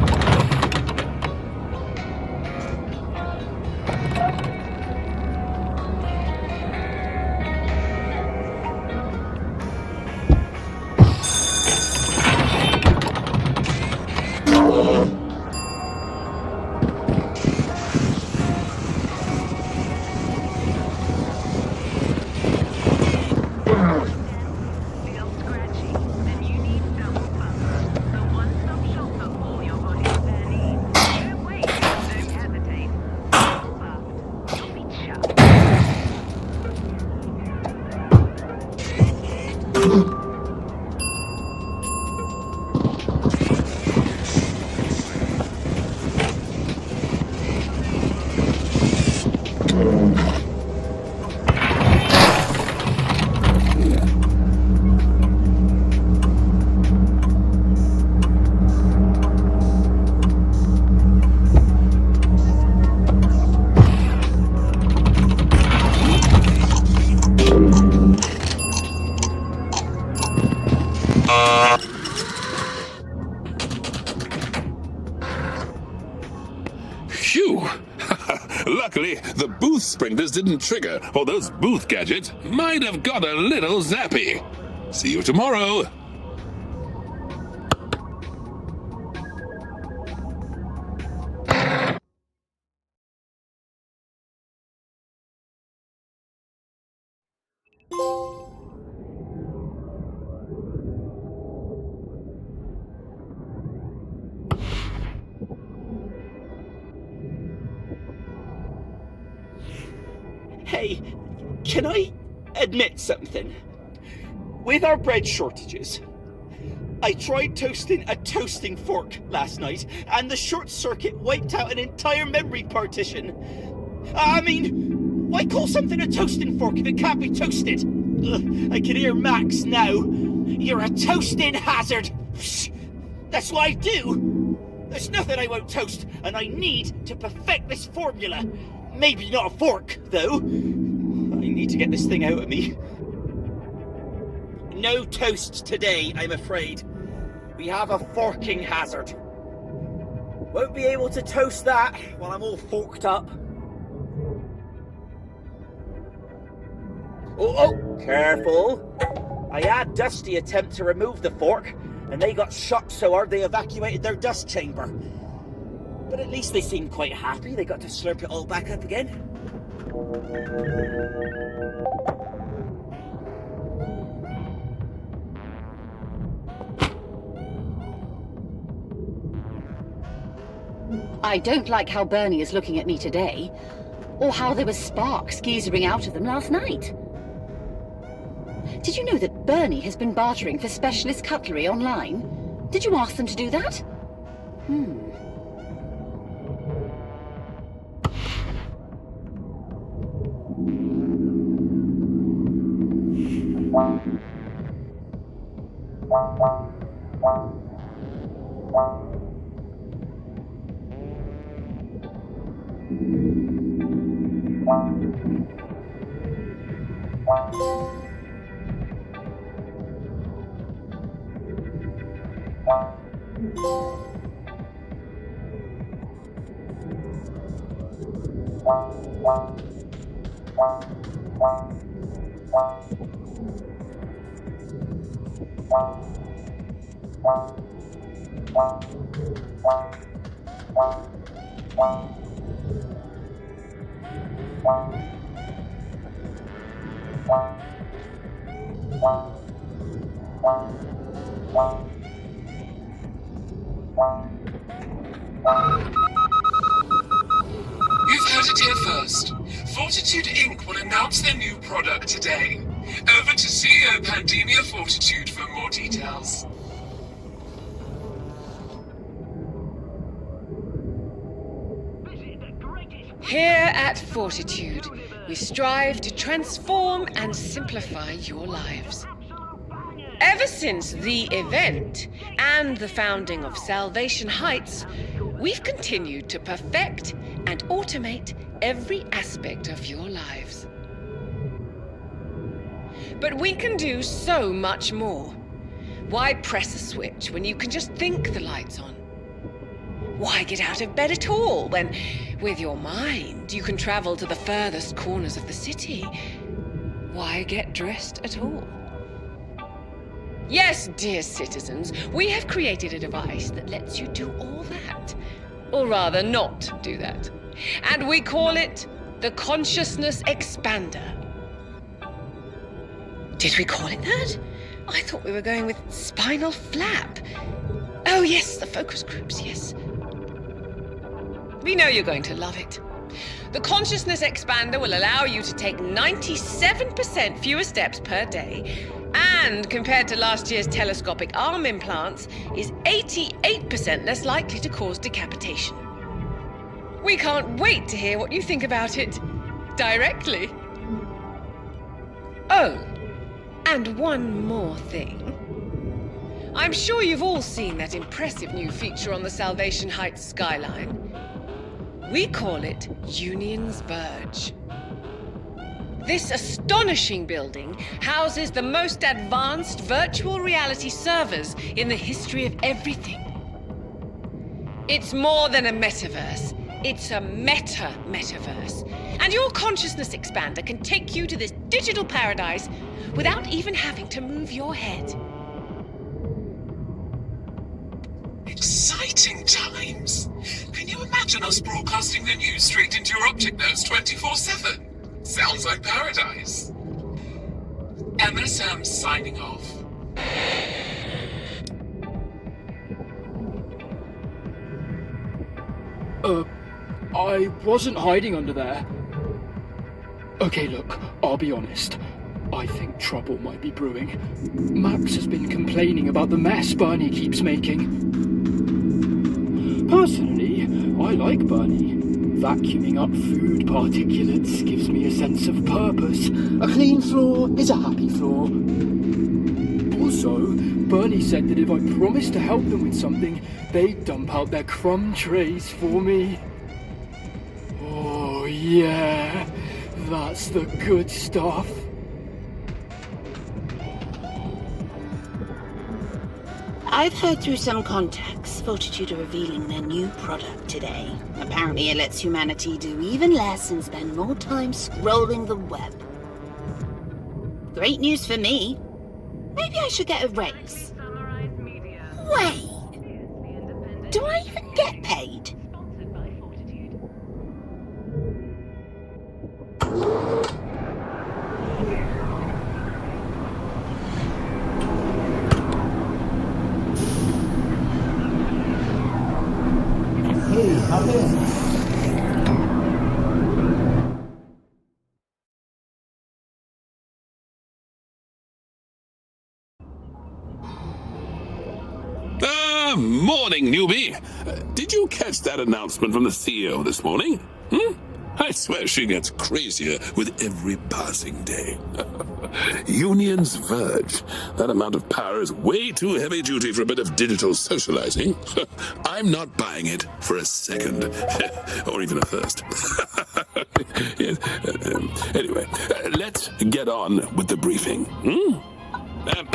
Phew! Luckily, the booth sprinters didn't trigger, or those booth gadgets might have got a little zappy. See you tomorrow! Hey, can I admit something? With our bread shortages, I tried toasting a toasting fork last night, and the short circuit wiped out an entire memory partition. I mean, why call something a toasting fork if it can't be toasted? Ugh, I can hear Max now. You're a toasting hazard. That's what I do. There's nothing I won't toast, and I need to perfect this formula. Maybe not a fork, though. I need to get this thing out of me. No toast today, I'm afraid. We have a forking hazard. Won't be able to toast that while I'm all forked up. Oh, careful. I had Dusty attempt to remove the fork, and they got shocked so hard they evacuated their dust chamber. But at least they seemed quite happy. They got to slurp it all back up again. I don't like how Bernie is looking at me today, or how there was sparks geezering out of them last night. Did you know that Bernie has been bartering for specialist cutlery online? Did you ask them to do that? You've heard it here first. Fortitude Inc. will announce their new product today. Over to CEO Pandemia Fortitude for more details. Here at Fortitude, we strive to transform and simplify your lives. Ever since the event and the founding of Salvation Heights, we've continued to perfect and automate every aspect of your lives. But we can do so much more. Why press a switch when you can just think the light's on? Why get out of bed at all when, with your mind, you can travel to the furthest corners of the city? Why get dressed at all? Yes, dear citizens, we have created a device that lets you do all that. Or rather, not do that. And we call it the Consciousness Expander. Did we call it that? I thought we were going with spinal flap. Oh yes, the focus groups, yes. We know you're going to love it. The Consciousness Expander will allow you to take 97% fewer steps per day, and compared to last year's telescopic arm implants, is 88% less likely to cause decapitation. We can't wait to hear what you think about it. Directly. Oh, and one more thing. I'm sure you've all seen that impressive new feature on the Salvation Heights skyline. We call it Union's Verge. This astonishing building houses the most advanced virtual reality servers in the history of everything. It's more than a metaverse. It's a meta-metaverse. And your consciousness expander can take you to this digital paradise without even having to move your head. Exciting times! Can you imagine us broadcasting the news straight into your optic nerves 24/7? Sounds like paradise. MSM signing off. I wasn't hiding under there. Okay, look, I'll be honest. I think trouble might be brewing. Max has been complaining about the mess Bernie keeps making. Personally, I like Bernie. Vacuuming up food particulates gives me a sense of purpose. A clean floor is a happy floor. Also, Bernie said that if I promised to help them with something, they'd dump out their crumb trays for me. Oh yeah, that's the good stuff. I've heard through some contacts Fortitude are revealing their new product today. Apparently it lets humanity do even less and spend more time scrolling the web. Great news for me. Maybe I should get a raise. Wait! Do I even get paid? Morning, newbie. Did you catch that announcement from the CEO this morning? I swear she gets crazier with every passing day. Union's Verge. That amount of power is way too heavy duty for a bit of digital socializing. I'm not buying it for a second. Or even a first. Yes. Anyway, let's get on with the briefing.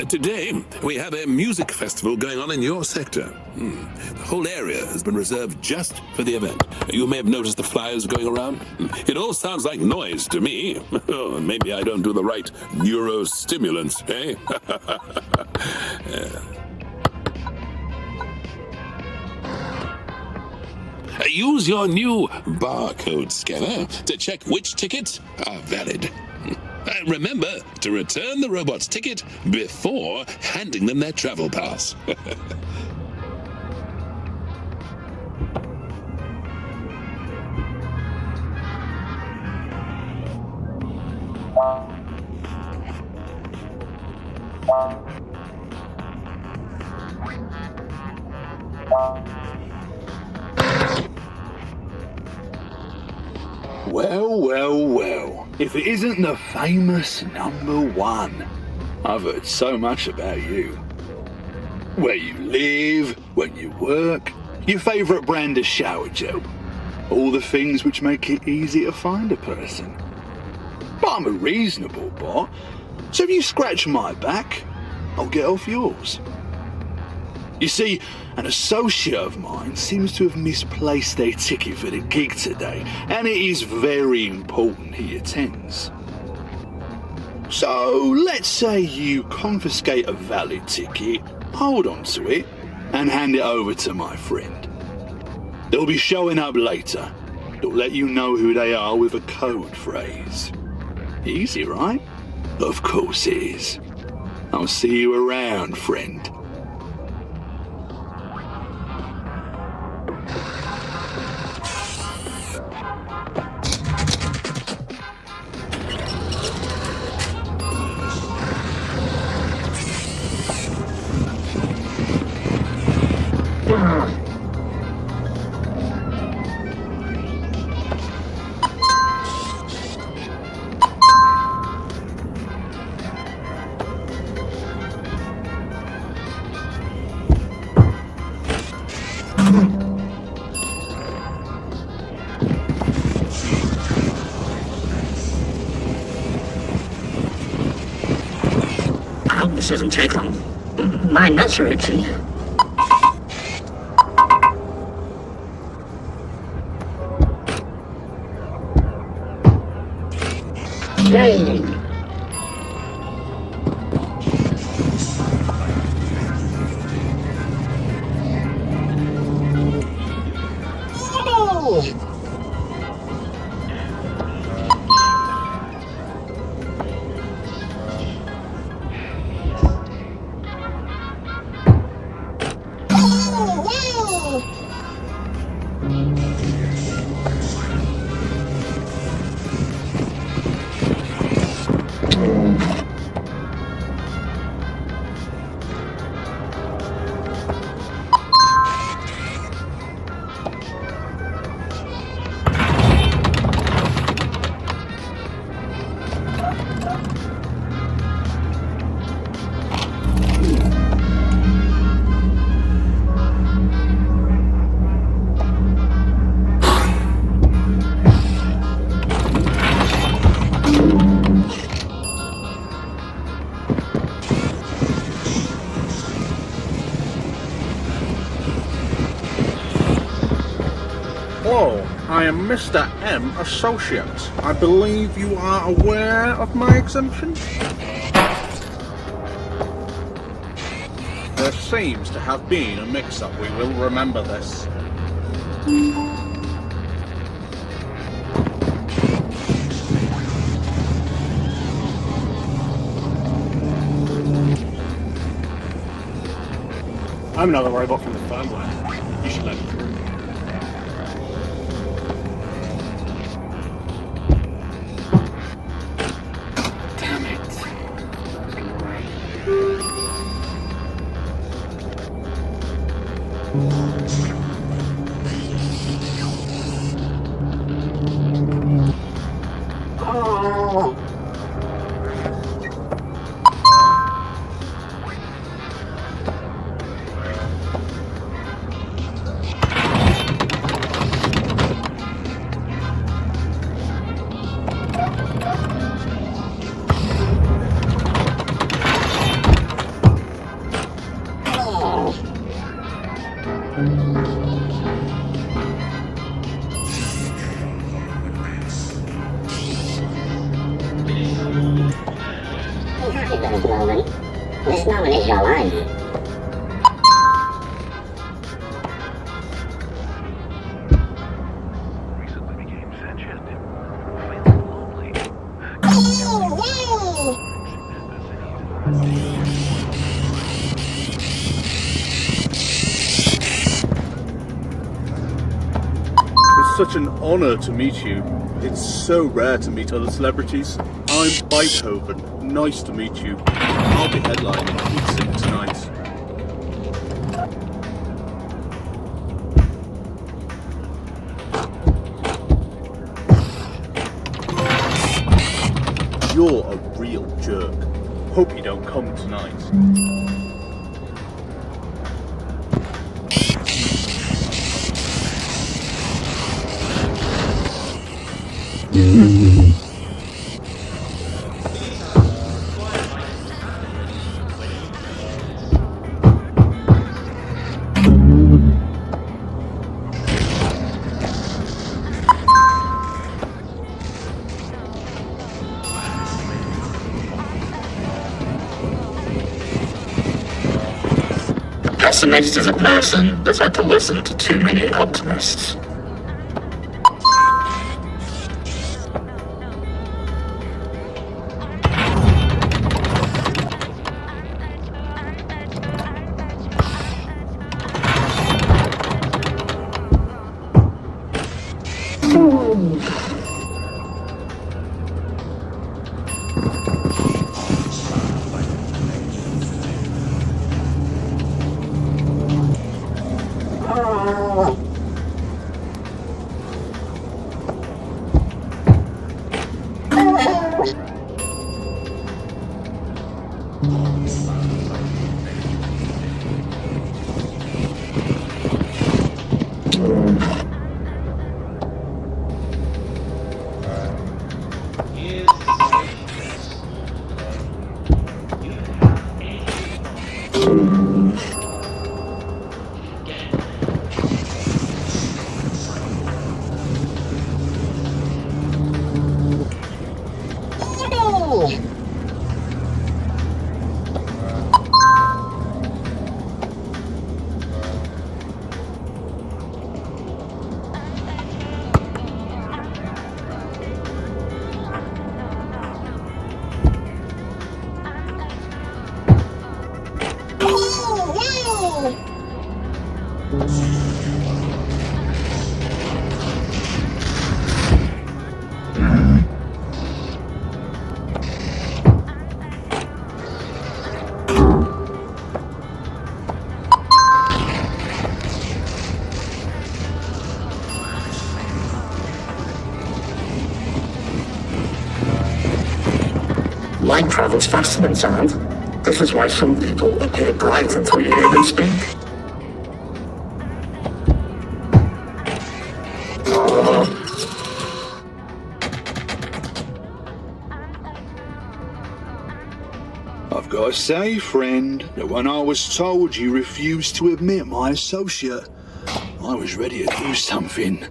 Today, we have a music festival going on in your sector. The whole area has been reserved just for the event. You may have noticed the flyers going around. It all sounds like noise to me. Oh, maybe I don't do the right neurostimulants, eh? Use your new barcode scanner to check which tickets are valid. Remember to return the robot's ticket before handing them their travel pass. Well, well, well. If it isn't the famous number one. I've heard so much about you. Where you live, when you work, your favourite brand of shower gel. All the things which make it easy to find a person. But I'm a reasonable bot, so if you scratch my back, I'll get off yours. You see, an associate of mine seems to have misplaced their ticket for the gig today, and it is very important he attends. So, let's say you confiscate a valid ticket, hold on to it, and hand it over to my friend. They'll be showing up later. They'll let you know who they are with a code phrase. Easy, right? Of course it is. I'll see you around, friend. I hope this doesn't take long. My nuts are itchy. Yay! Hello, I am Mr. M. Associates. I believe you are aware of my exemption? There seems to have been a mix-up. We will remember this. I'm another robot from the firmware. You should let me through. Damn it. Oh. This moment is your life. It's such an honor to meet you. It's so rare to meet other celebrities. I'm Beethoven. Nice to meet you. I'll be headlining Heatsink tonight. You're a real jerk. Hope you don't come tonight. pessimist is a person that's had to listen to too many optimists. Light travels faster than sound. This is why some people appear bright until you hear them speak. I've got to say, friend, that when I was told you refused to admit my associate, I was ready to do something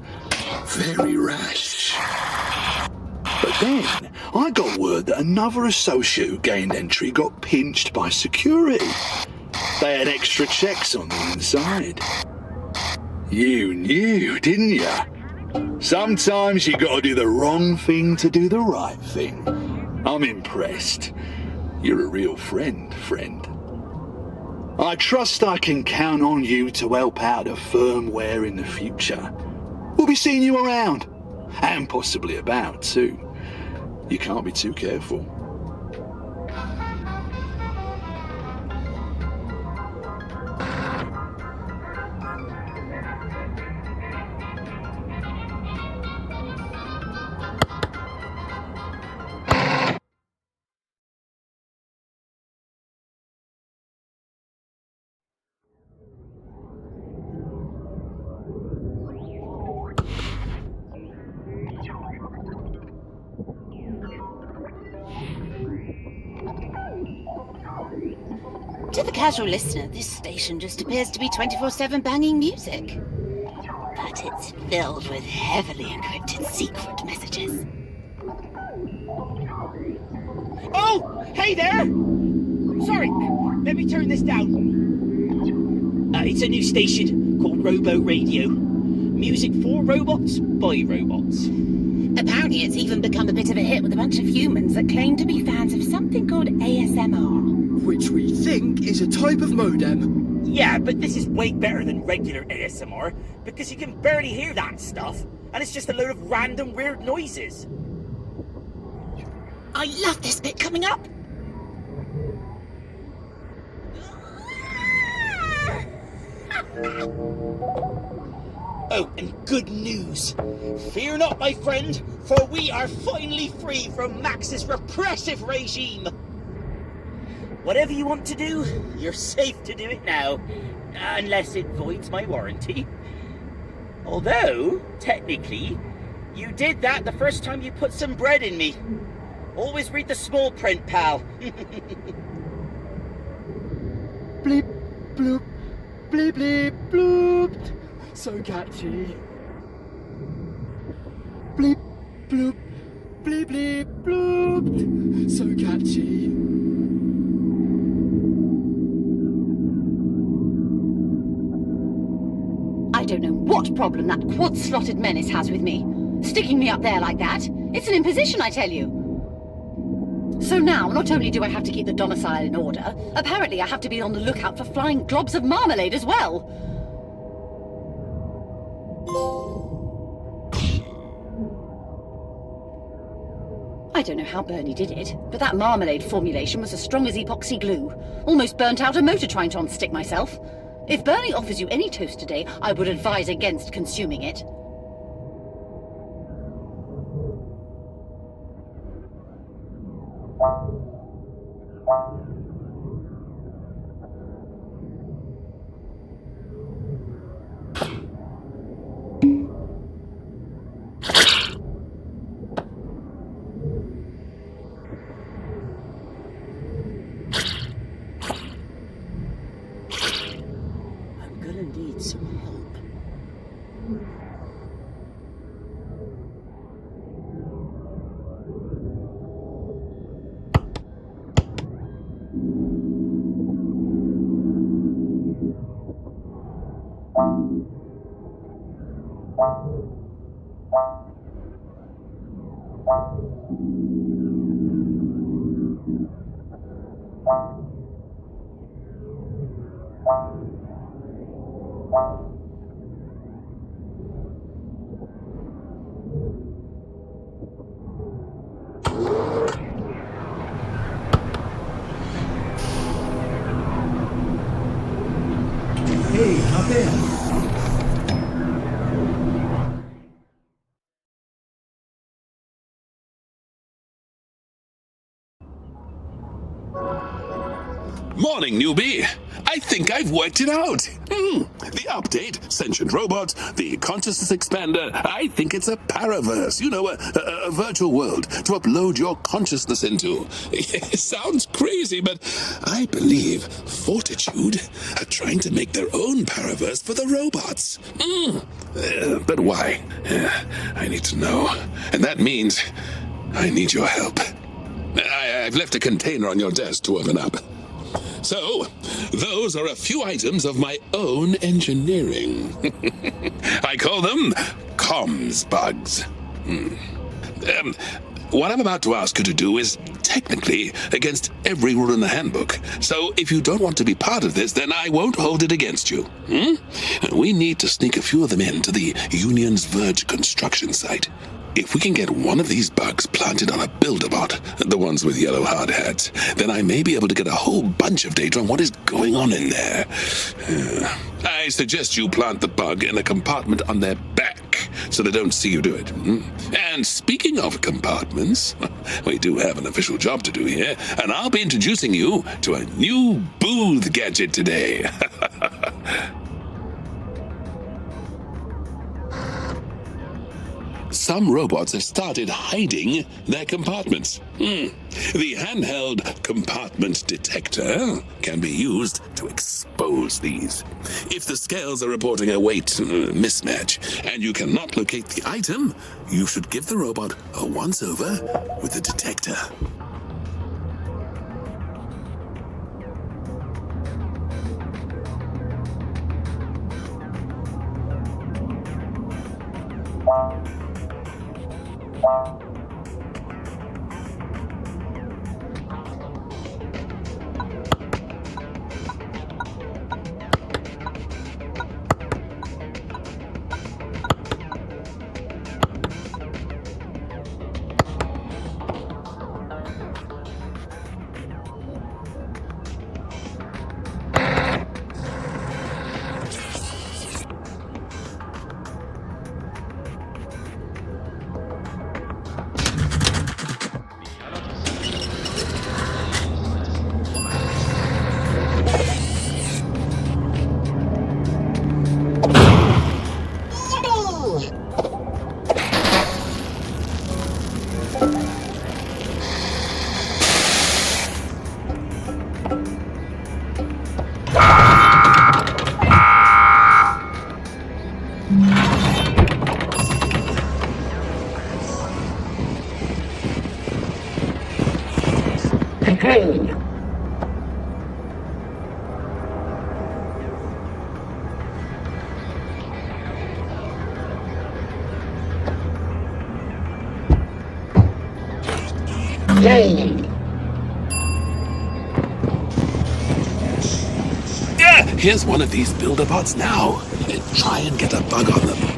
very rash. But then, I got word that another associate who gained entry got pinched by security. They had extra checks on the inside. You knew, didn't you? Sometimes you gotta do the wrong thing to do the right thing. I'm impressed. You're a real friend. I trust I can count on you to help out the firmware in the future. We'll be seeing you around, and possibly about too. You can't be too careful. To the casual listener, this station just appears to be 24/7 banging music. But it's filled with heavily encrypted secret messages. Oh, hey there! Sorry, let me turn this down. It's a new station called Robo Radio. Music for robots, by robots. Apparently it's even become a bit of a hit with a bunch of humans that claim to be fans of something called ASMR. Which we think is a type of modem. Yeah, but this is way better than regular ASMR, because you can barely hear that stuff, and it's just a load of random weird noises. I love this bit coming up. Oh, and good news. Fear not, my friend, for we are finally free from Max's repressive regime. Whatever you want to do, you're safe to do it now, unless it voids my warranty. Although, technically, you did that the first time you put some bread in me. Always read the small print, pal. Bleep, bloop, bleep, bleep, bloop. So catchy. Bleep, bloop, bleep, bleep, bloop. So catchy. what problem that quad-slotted menace has with me. Sticking me up there like that. It's an imposition, I tell you. So now, not only do I have to keep the domicile in order, apparently I have to be on the lookout for flying globs of marmalade as well. I don't know how Bernie did it, but that marmalade formulation was as strong as epoxy glue. Almost burnt out a motor trying to unstick myself. If Bernie offers you any toast today, I would advise against consuming it. Hey, up there. Morning, newbie. I think I've worked it out. The update, sentient robots, the consciousness expander. I think it's a paraverse, a virtual world to upload your consciousness into. It sounds crazy, but I believe Fortitude are trying to make their own paraverse for the robots. But why? I need to know. And that means I need your help. I've left a container on your desk to open up. So, those are a few items of my own engineering. I call them comms bugs. What I'm about to ask you to do is technically against every rule in the handbook. So if you don't want to be part of this, then I won't hold it against you. We need to sneak a few of them into the Union's Verge construction site. If we can get one of these bugs planted on a builder-bot, the ones with yellow hard hats, then I may be able to get a whole bunch of data on what is going on in there. I suggest you plant the bug in a compartment on their back, so they don't see you do it. And speaking of compartments, we do have an official job to do here, and I'll be introducing you to a new booth gadget today. Some robots have started hiding their compartments. The handheld compartment detector can be used to expose these. If the scales are reporting a weight mismatch and you cannot locate the item, you should give the robot a once-over with the detector. Hey! Yay! Yeah, here's one of these builder bots now. Try and get a bug on them.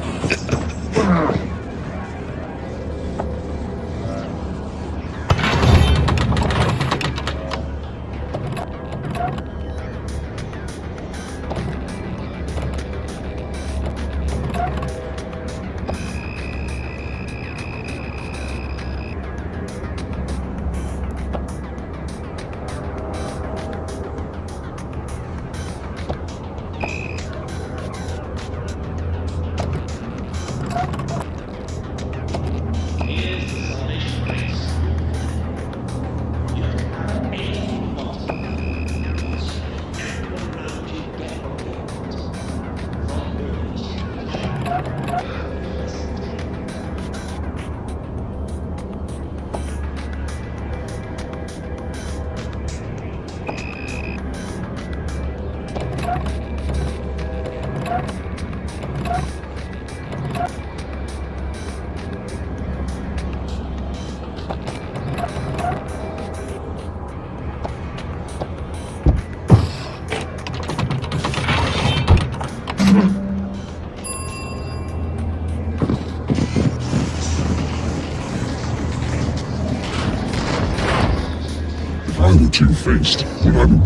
I were two-faced, but I'm...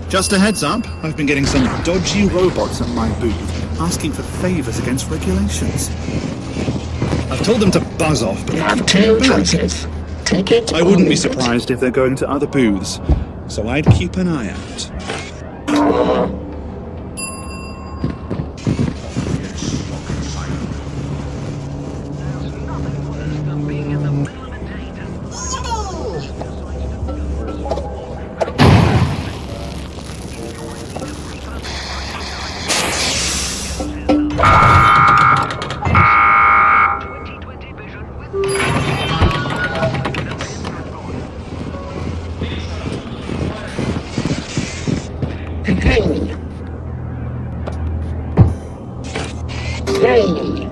Just a heads up, I've been getting some dodgy robots at my booth, asking for favors against regulations. I've told them to buzz off, but You have two choices. Take it I or wouldn't be leave it. surprised if they're going to other booths, so I'd keep an eye out. Hey! Yay!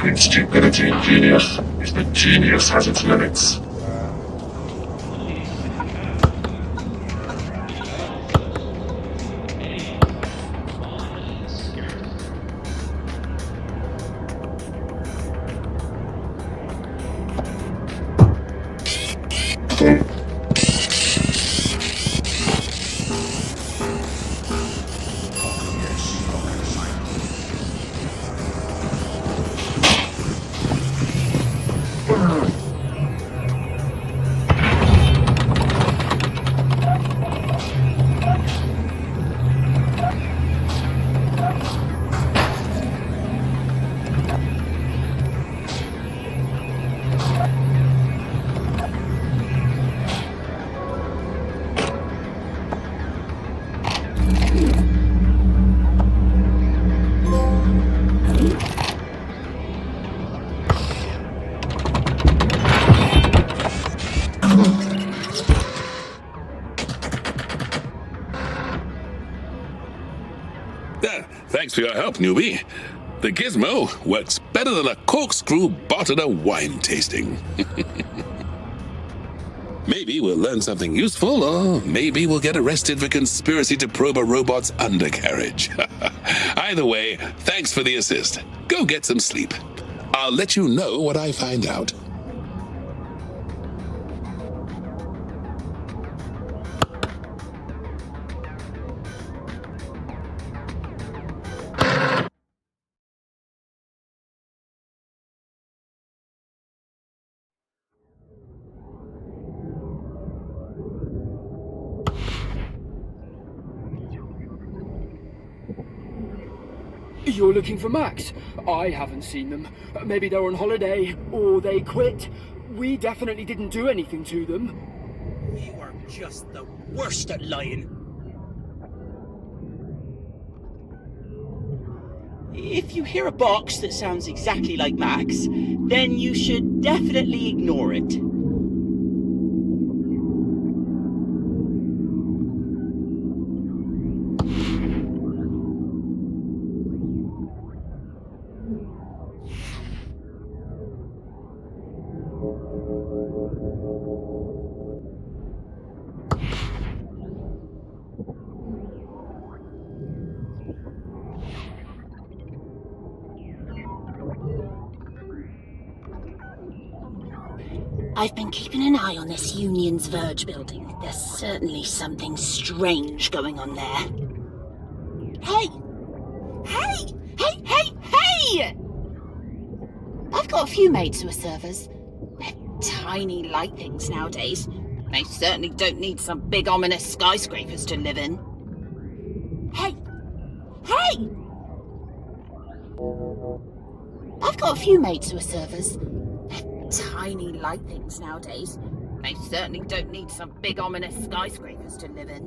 between stupidity and genius is that genius has its limits. Thanks for your help, newbie. The gizmo works better than a corkscrew bought at a wine tasting. Maybe we'll learn something useful, or maybe we'll get arrested for conspiracy to probe a robot's undercarriage. Either way, thanks for the assist. Go get some sleep. I'll let you know what I find out. You're looking for Max? I haven't seen them. Maybe they're on holiday, or they quit. We definitely didn't do anything to them. You are just the worst at lying. If you hear a box that sounds exactly like Max, then you should definitely ignore it. I've been keeping an eye on this Union's Verge building. There's certainly something strange going on there. Hey! Hey! Hey, hey, hey! I've got a few maids who are servers. They're tiny light things nowadays. They certainly don't need some big ominous skyscrapers to live in. Hey! Hey! I've got a few maids who are servers. Tiny light things nowadays. They certainly don't need some big ominous skyscrapers to live in.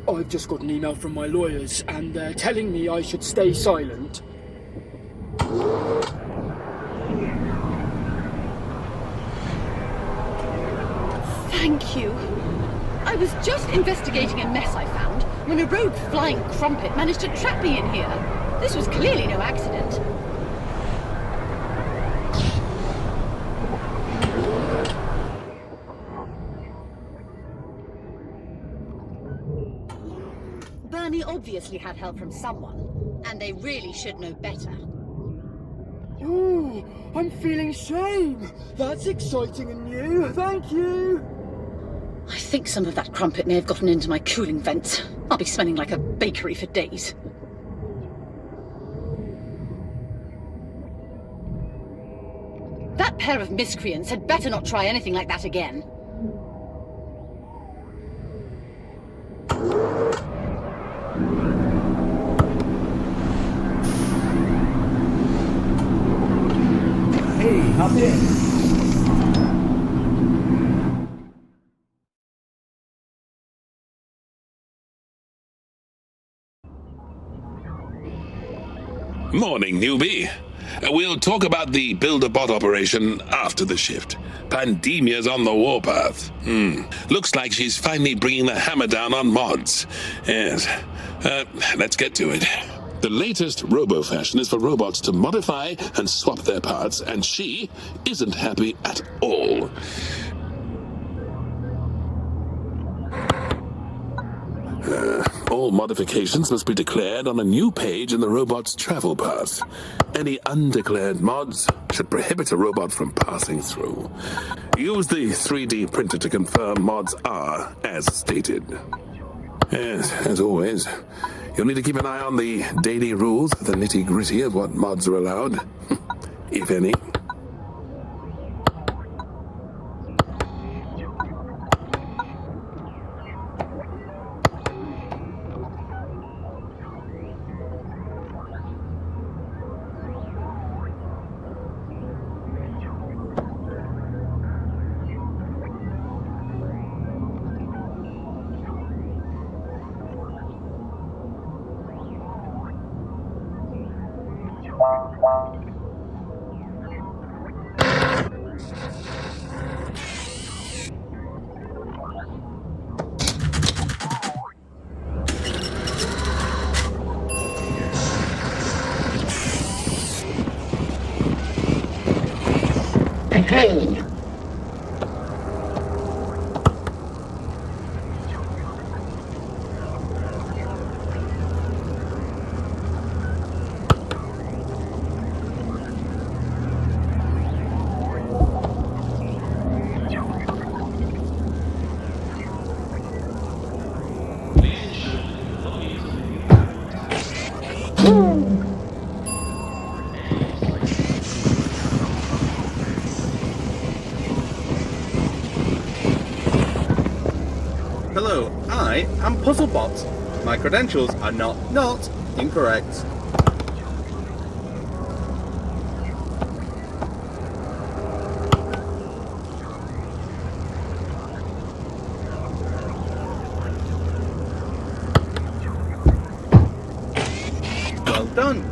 I've just got an email from my lawyers, and they're telling me I should stay silent. Thank you. I was just investigating a mess I found when a rogue flying crumpet managed to trap me in here. This was clearly no accident. Bernie obviously had help from someone, and they really should know better. Ooh, I'm feeling shame. That's exciting and new. Thank you. I think some of that crumpet may have gotten into my cooling vents. I'll be smelling like a bakery for days. That pair of miscreants had better not try anything like that again. Hey, hop in. Morning, newbie. We'll talk about the build-a-bot operation after the shift. Pandemia's on the warpath. Looks like she's finally bringing the hammer down on mods. Yes. Let's get to it. The latest robo-fashion is for robots to modify and swap their parts, and she isn't happy at all. All modifications must be declared on a new page in the robot's travel pass. Any undeclared mods should prohibit a robot from passing through. Use the 3D printer to confirm mods are as stated. Yes, as always, you'll need to keep an eye on the daily rules for the nitty-gritty of what mods are allowed, if any. Hey! Hello, I am Puzzlebot. My credentials are not incorrect. Well done.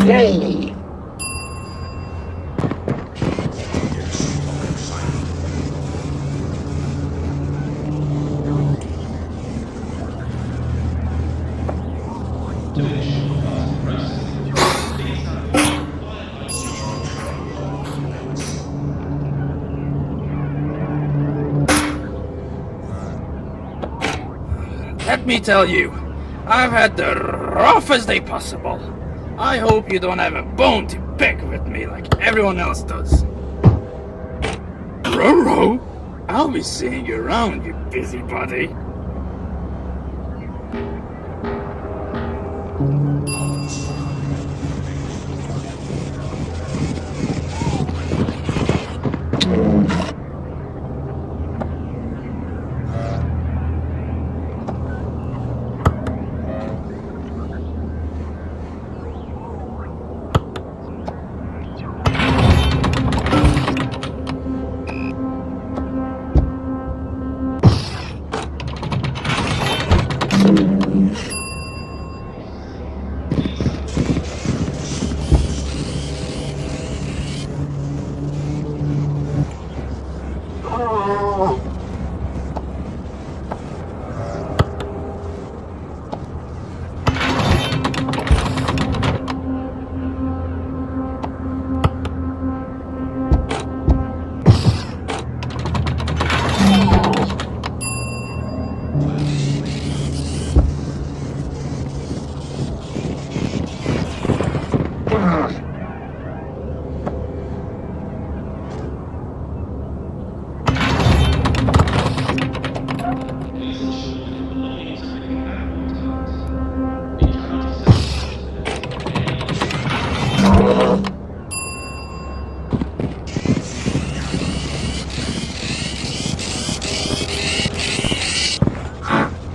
Yay! Let me tell you, I've had the roughest day possible. I hope you don't have a bone to pick with me like everyone else does. Roro? I'll be seeing you around, you busybody.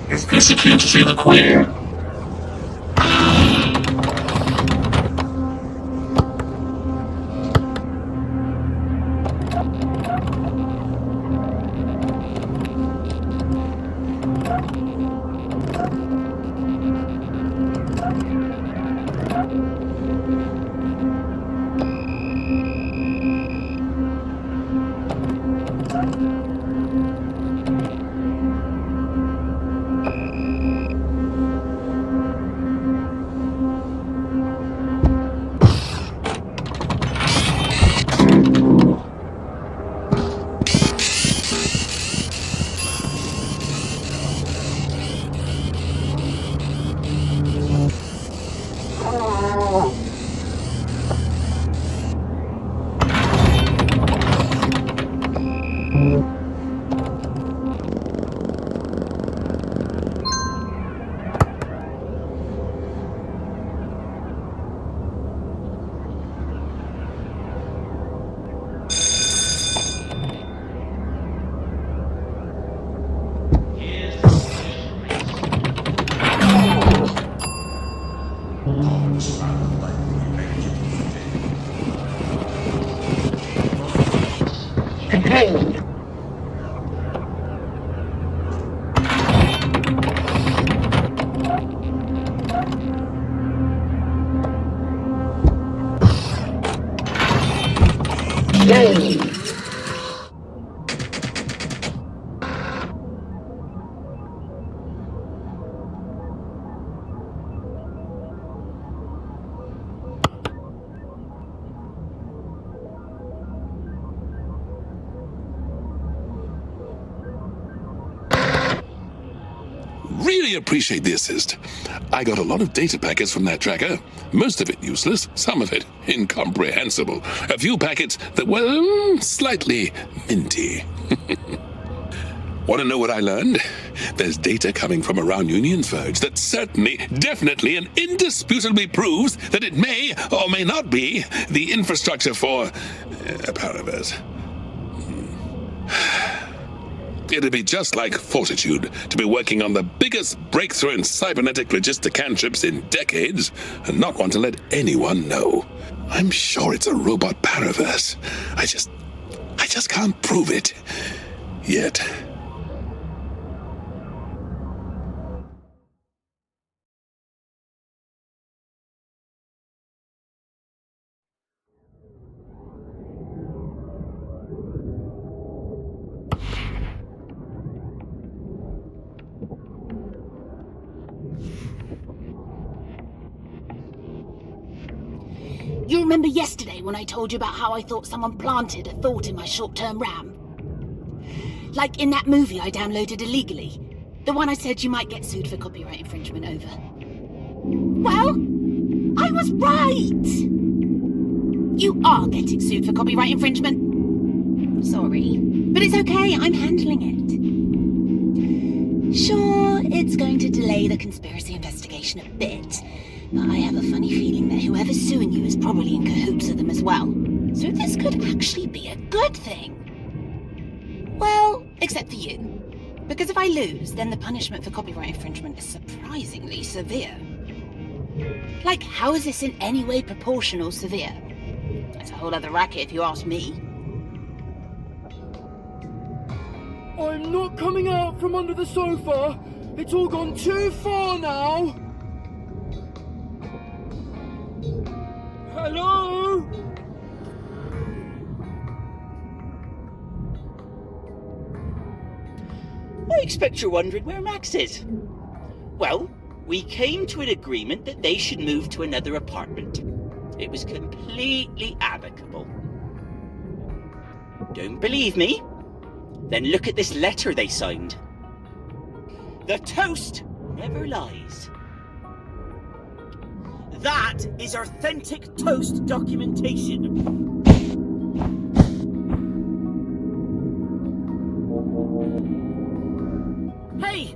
Is this a key to see the Queen? Hey! Yay! Really appreciate the assist. I got a lot of data packets from that tracker. Most of it useless, some of it incomprehensible. A few packets that were slightly minty. Want to know what I learned? There's data coming from around Union's verge that certainly, definitely, and indisputably proves that it may or may not be the infrastructure for a Paraverse. It'd be just like Fortitude to be working on the biggest breakthrough in cybernetic logistic cantrips in decades and not want to let anyone know. I'm sure it's a robot Paraverse. I just can't prove it yet. You remember yesterday when I told you about how I thought someone planted a thought in my short-term RAM? Like in that movie I downloaded illegally. The one I said you might get sued for copyright infringement over. Well, I was right! You are getting sued for copyright infringement. Sorry, but it's okay, I'm handling it. Sure, it's going to delay the conspiracy investigation a bit, but I have a funny feeling that whoever's suing you is probably in cahoots with them as well. So this could actually be a good thing. Well, except for you. Because if I lose, then the punishment for copyright infringement is surprisingly severe. Like, how is this in any way proportional severe? It's a whole other racket if you ask me. I'm not coming out from under the sofa. It's all gone too far now. Hello? I expect you're wondering where Max is. Well, we came to an agreement that they should move to another apartment. It was completely amicable. Don't believe me? Then look at this letter they signed. The toast never lies. That is authentic toast documentation. Hey,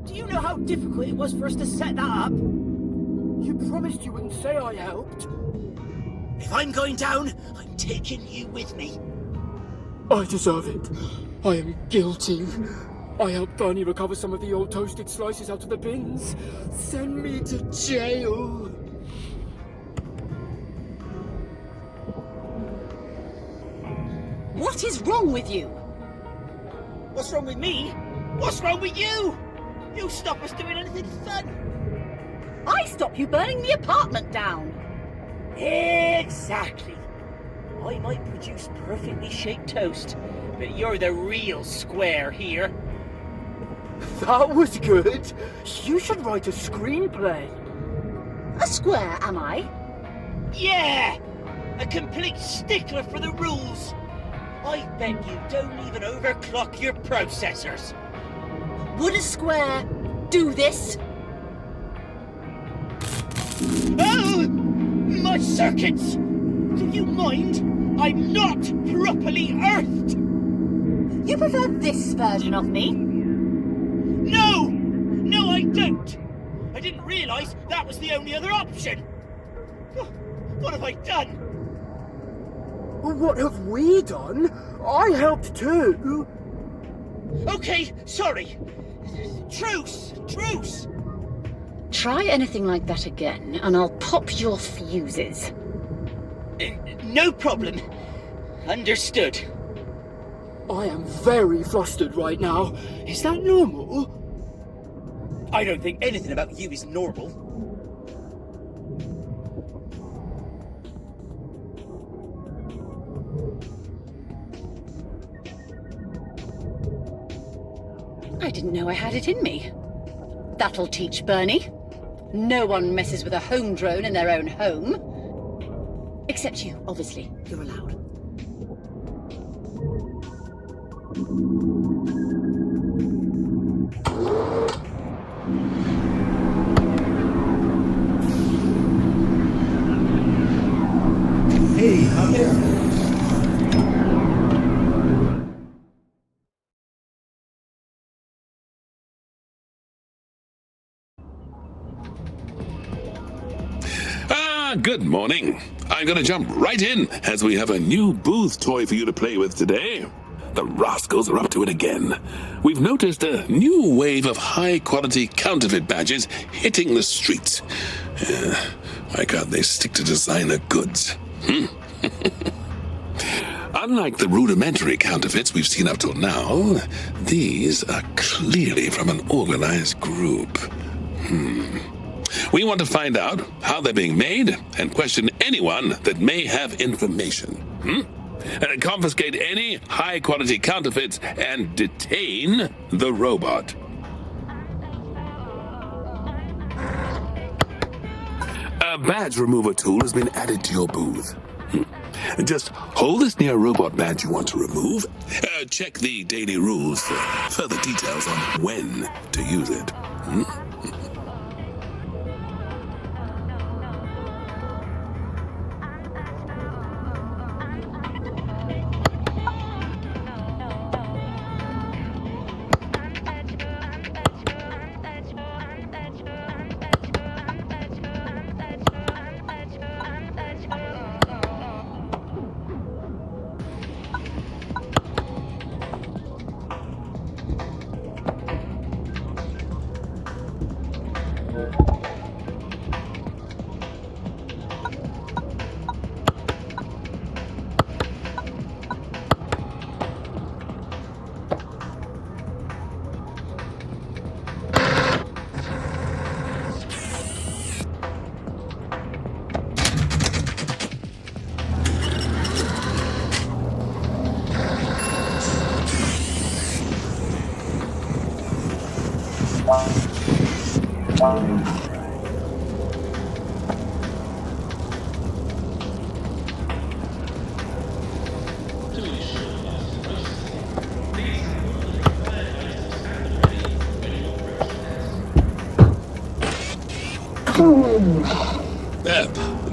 do you know how difficult it was for us to set that up? You promised you wouldn't say I helped. If I'm going down, I'm taking you with me. I deserve it. I am guilty. I helped Bernie recover some of the old toasted slices out of the bins. Send me to jail. What is wrong with you? What's wrong with me? What's wrong with you? You stop us doing anything fun. I stop you burning the apartment down. Exactly. I might produce perfectly shaped toast, but you're the real square here. That was good. You should write a screenplay. A square, am I? Yeah! A complete stickler for the rules. I bet you don't even overclock your processors. Would a square do this? Oh! My circuits! Do you mind? I'm not properly earthed! You prefer this version of me? No! No, I don't! I didn't realise that was the only other option! What have I done? What have we done? I helped too. Okay, sorry. Truce! Truce! Try anything like that again, and I'll pop your fuses. No problem. Understood. I am very flustered right now. Is that normal? I don't think anything about you is normal. I didn't know I had it in me. That'll teach Bernie. No one messes with a home drone in their own home. Except you, obviously. You're allowed. Hey, hop in. Good morning. I'm gonna jump right in, as we have a new booth toy for you to play with today. The rascals are up to it again. We've noticed a new wave of high-quality counterfeit badges hitting the streets. Why can't they stick to designer goods? Unlike the rudimentary counterfeits we've seen up till now, these are clearly from an organized group. We want to find out how they're being made and question anyone that may have information. Confiscate any high-quality counterfeits and detain the robot. badge remover tool has been added to your booth. Just hold this near a robot badge you want to remove. Check the daily rules for further details on when to use it.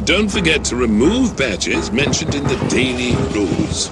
Don't forget to remove badges mentioned in the daily rules.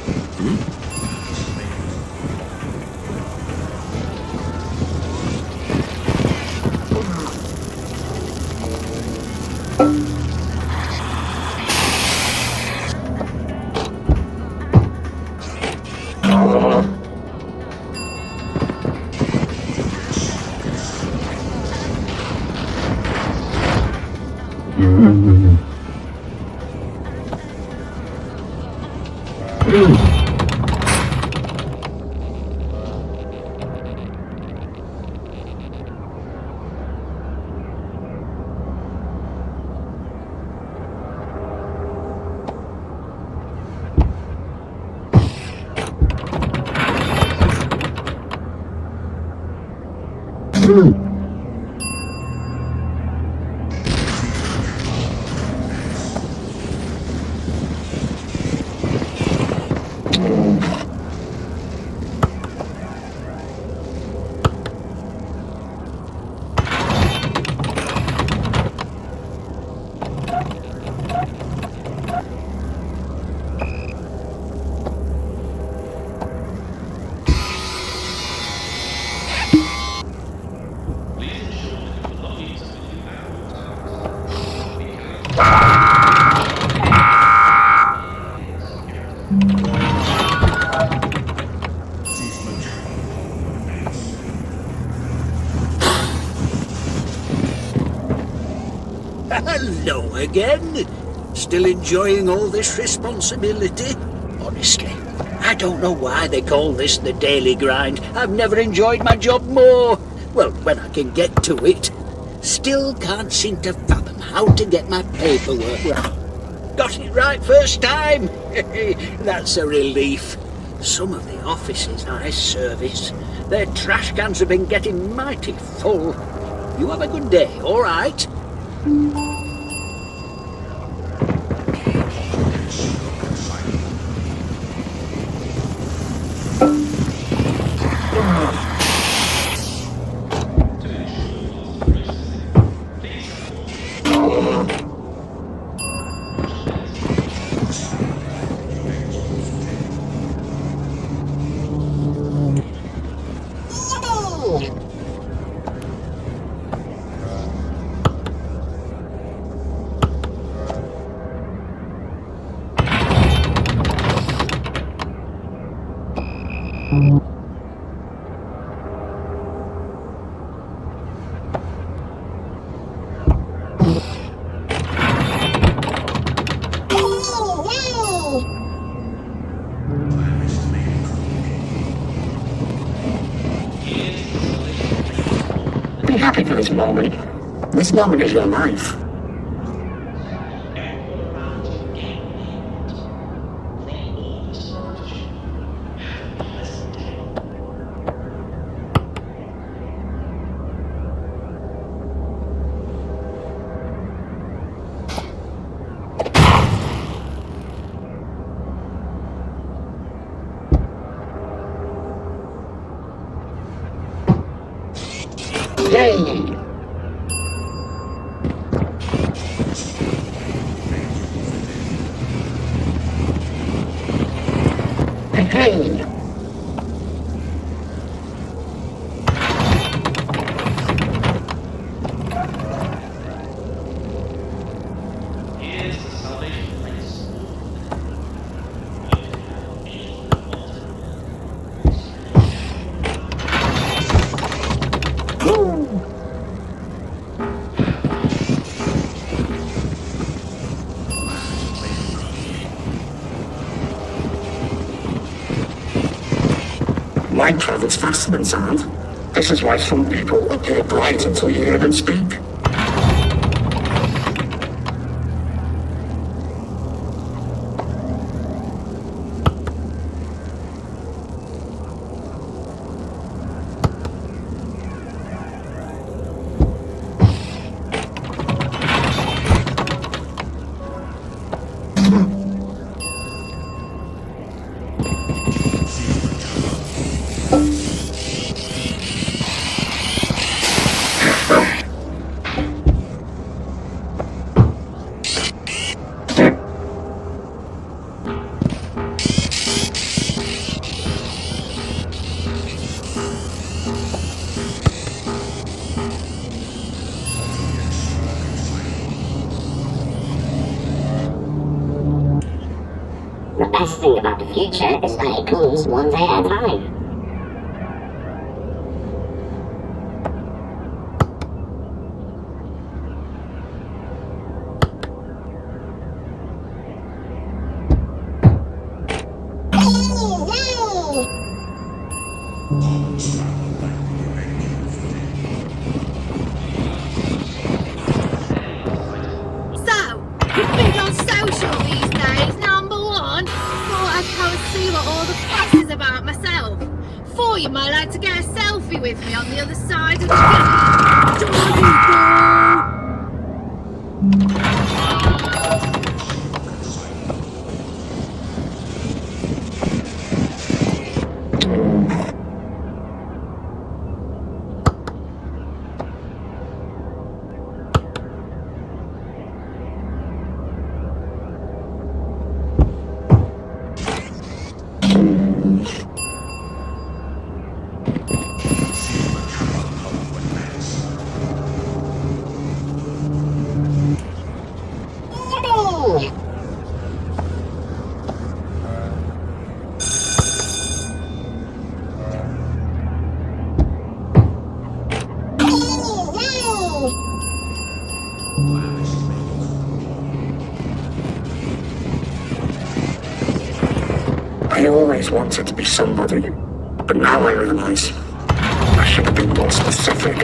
Hello again. Still enjoying all this responsibility? Honestly, I don't know why they call this the daily grind. I've never enjoyed my job more. Well, when I can get to it. Still can't seem to fathom how to get my paperwork right. Got it right first time. That's a relief. Some of the offices I service, their trash cans have been getting mighty full. You have a good day, all right? Be happy for this moment. This moment is your life. Hey! Mind travels faster than sound. This is why some people appear bright until you hear them speak. The best thing about the future is that it comes one day at a time. So, you've been on social these days, number one. Thought I'd come and see what all the fuss is about myself. Thought you might like to get a selfie with me on the other side of I always wanted to be somebody, but now I realize I should have been more specific.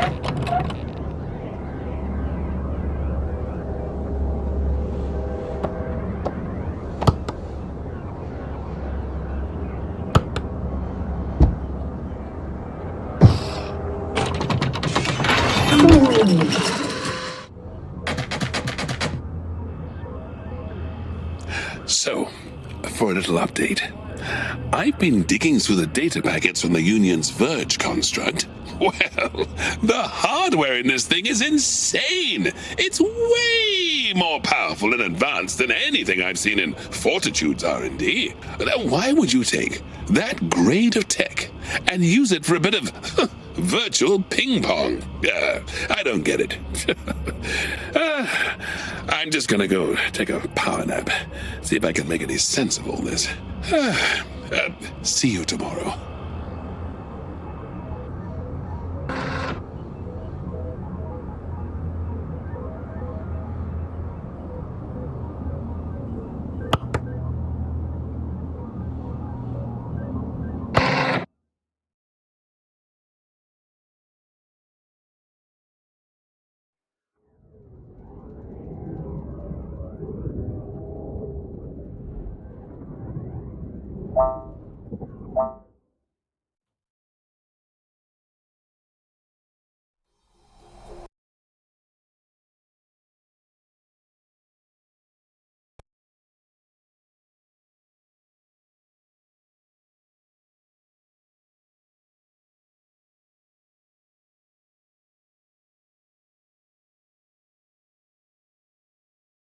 So, for a little update, I've been digging through the data packets from the Union's Verge construct. Well, the hardware in this thing is insane! It's way more powerful and advanced than anything I've seen in Fortitude's R&D. Why would you take that grade of tech and use it for a bit of virtual ping pong? I don't get it. I'm just gonna go take a power nap, see if I can make any sense of all this. See you tomorrow.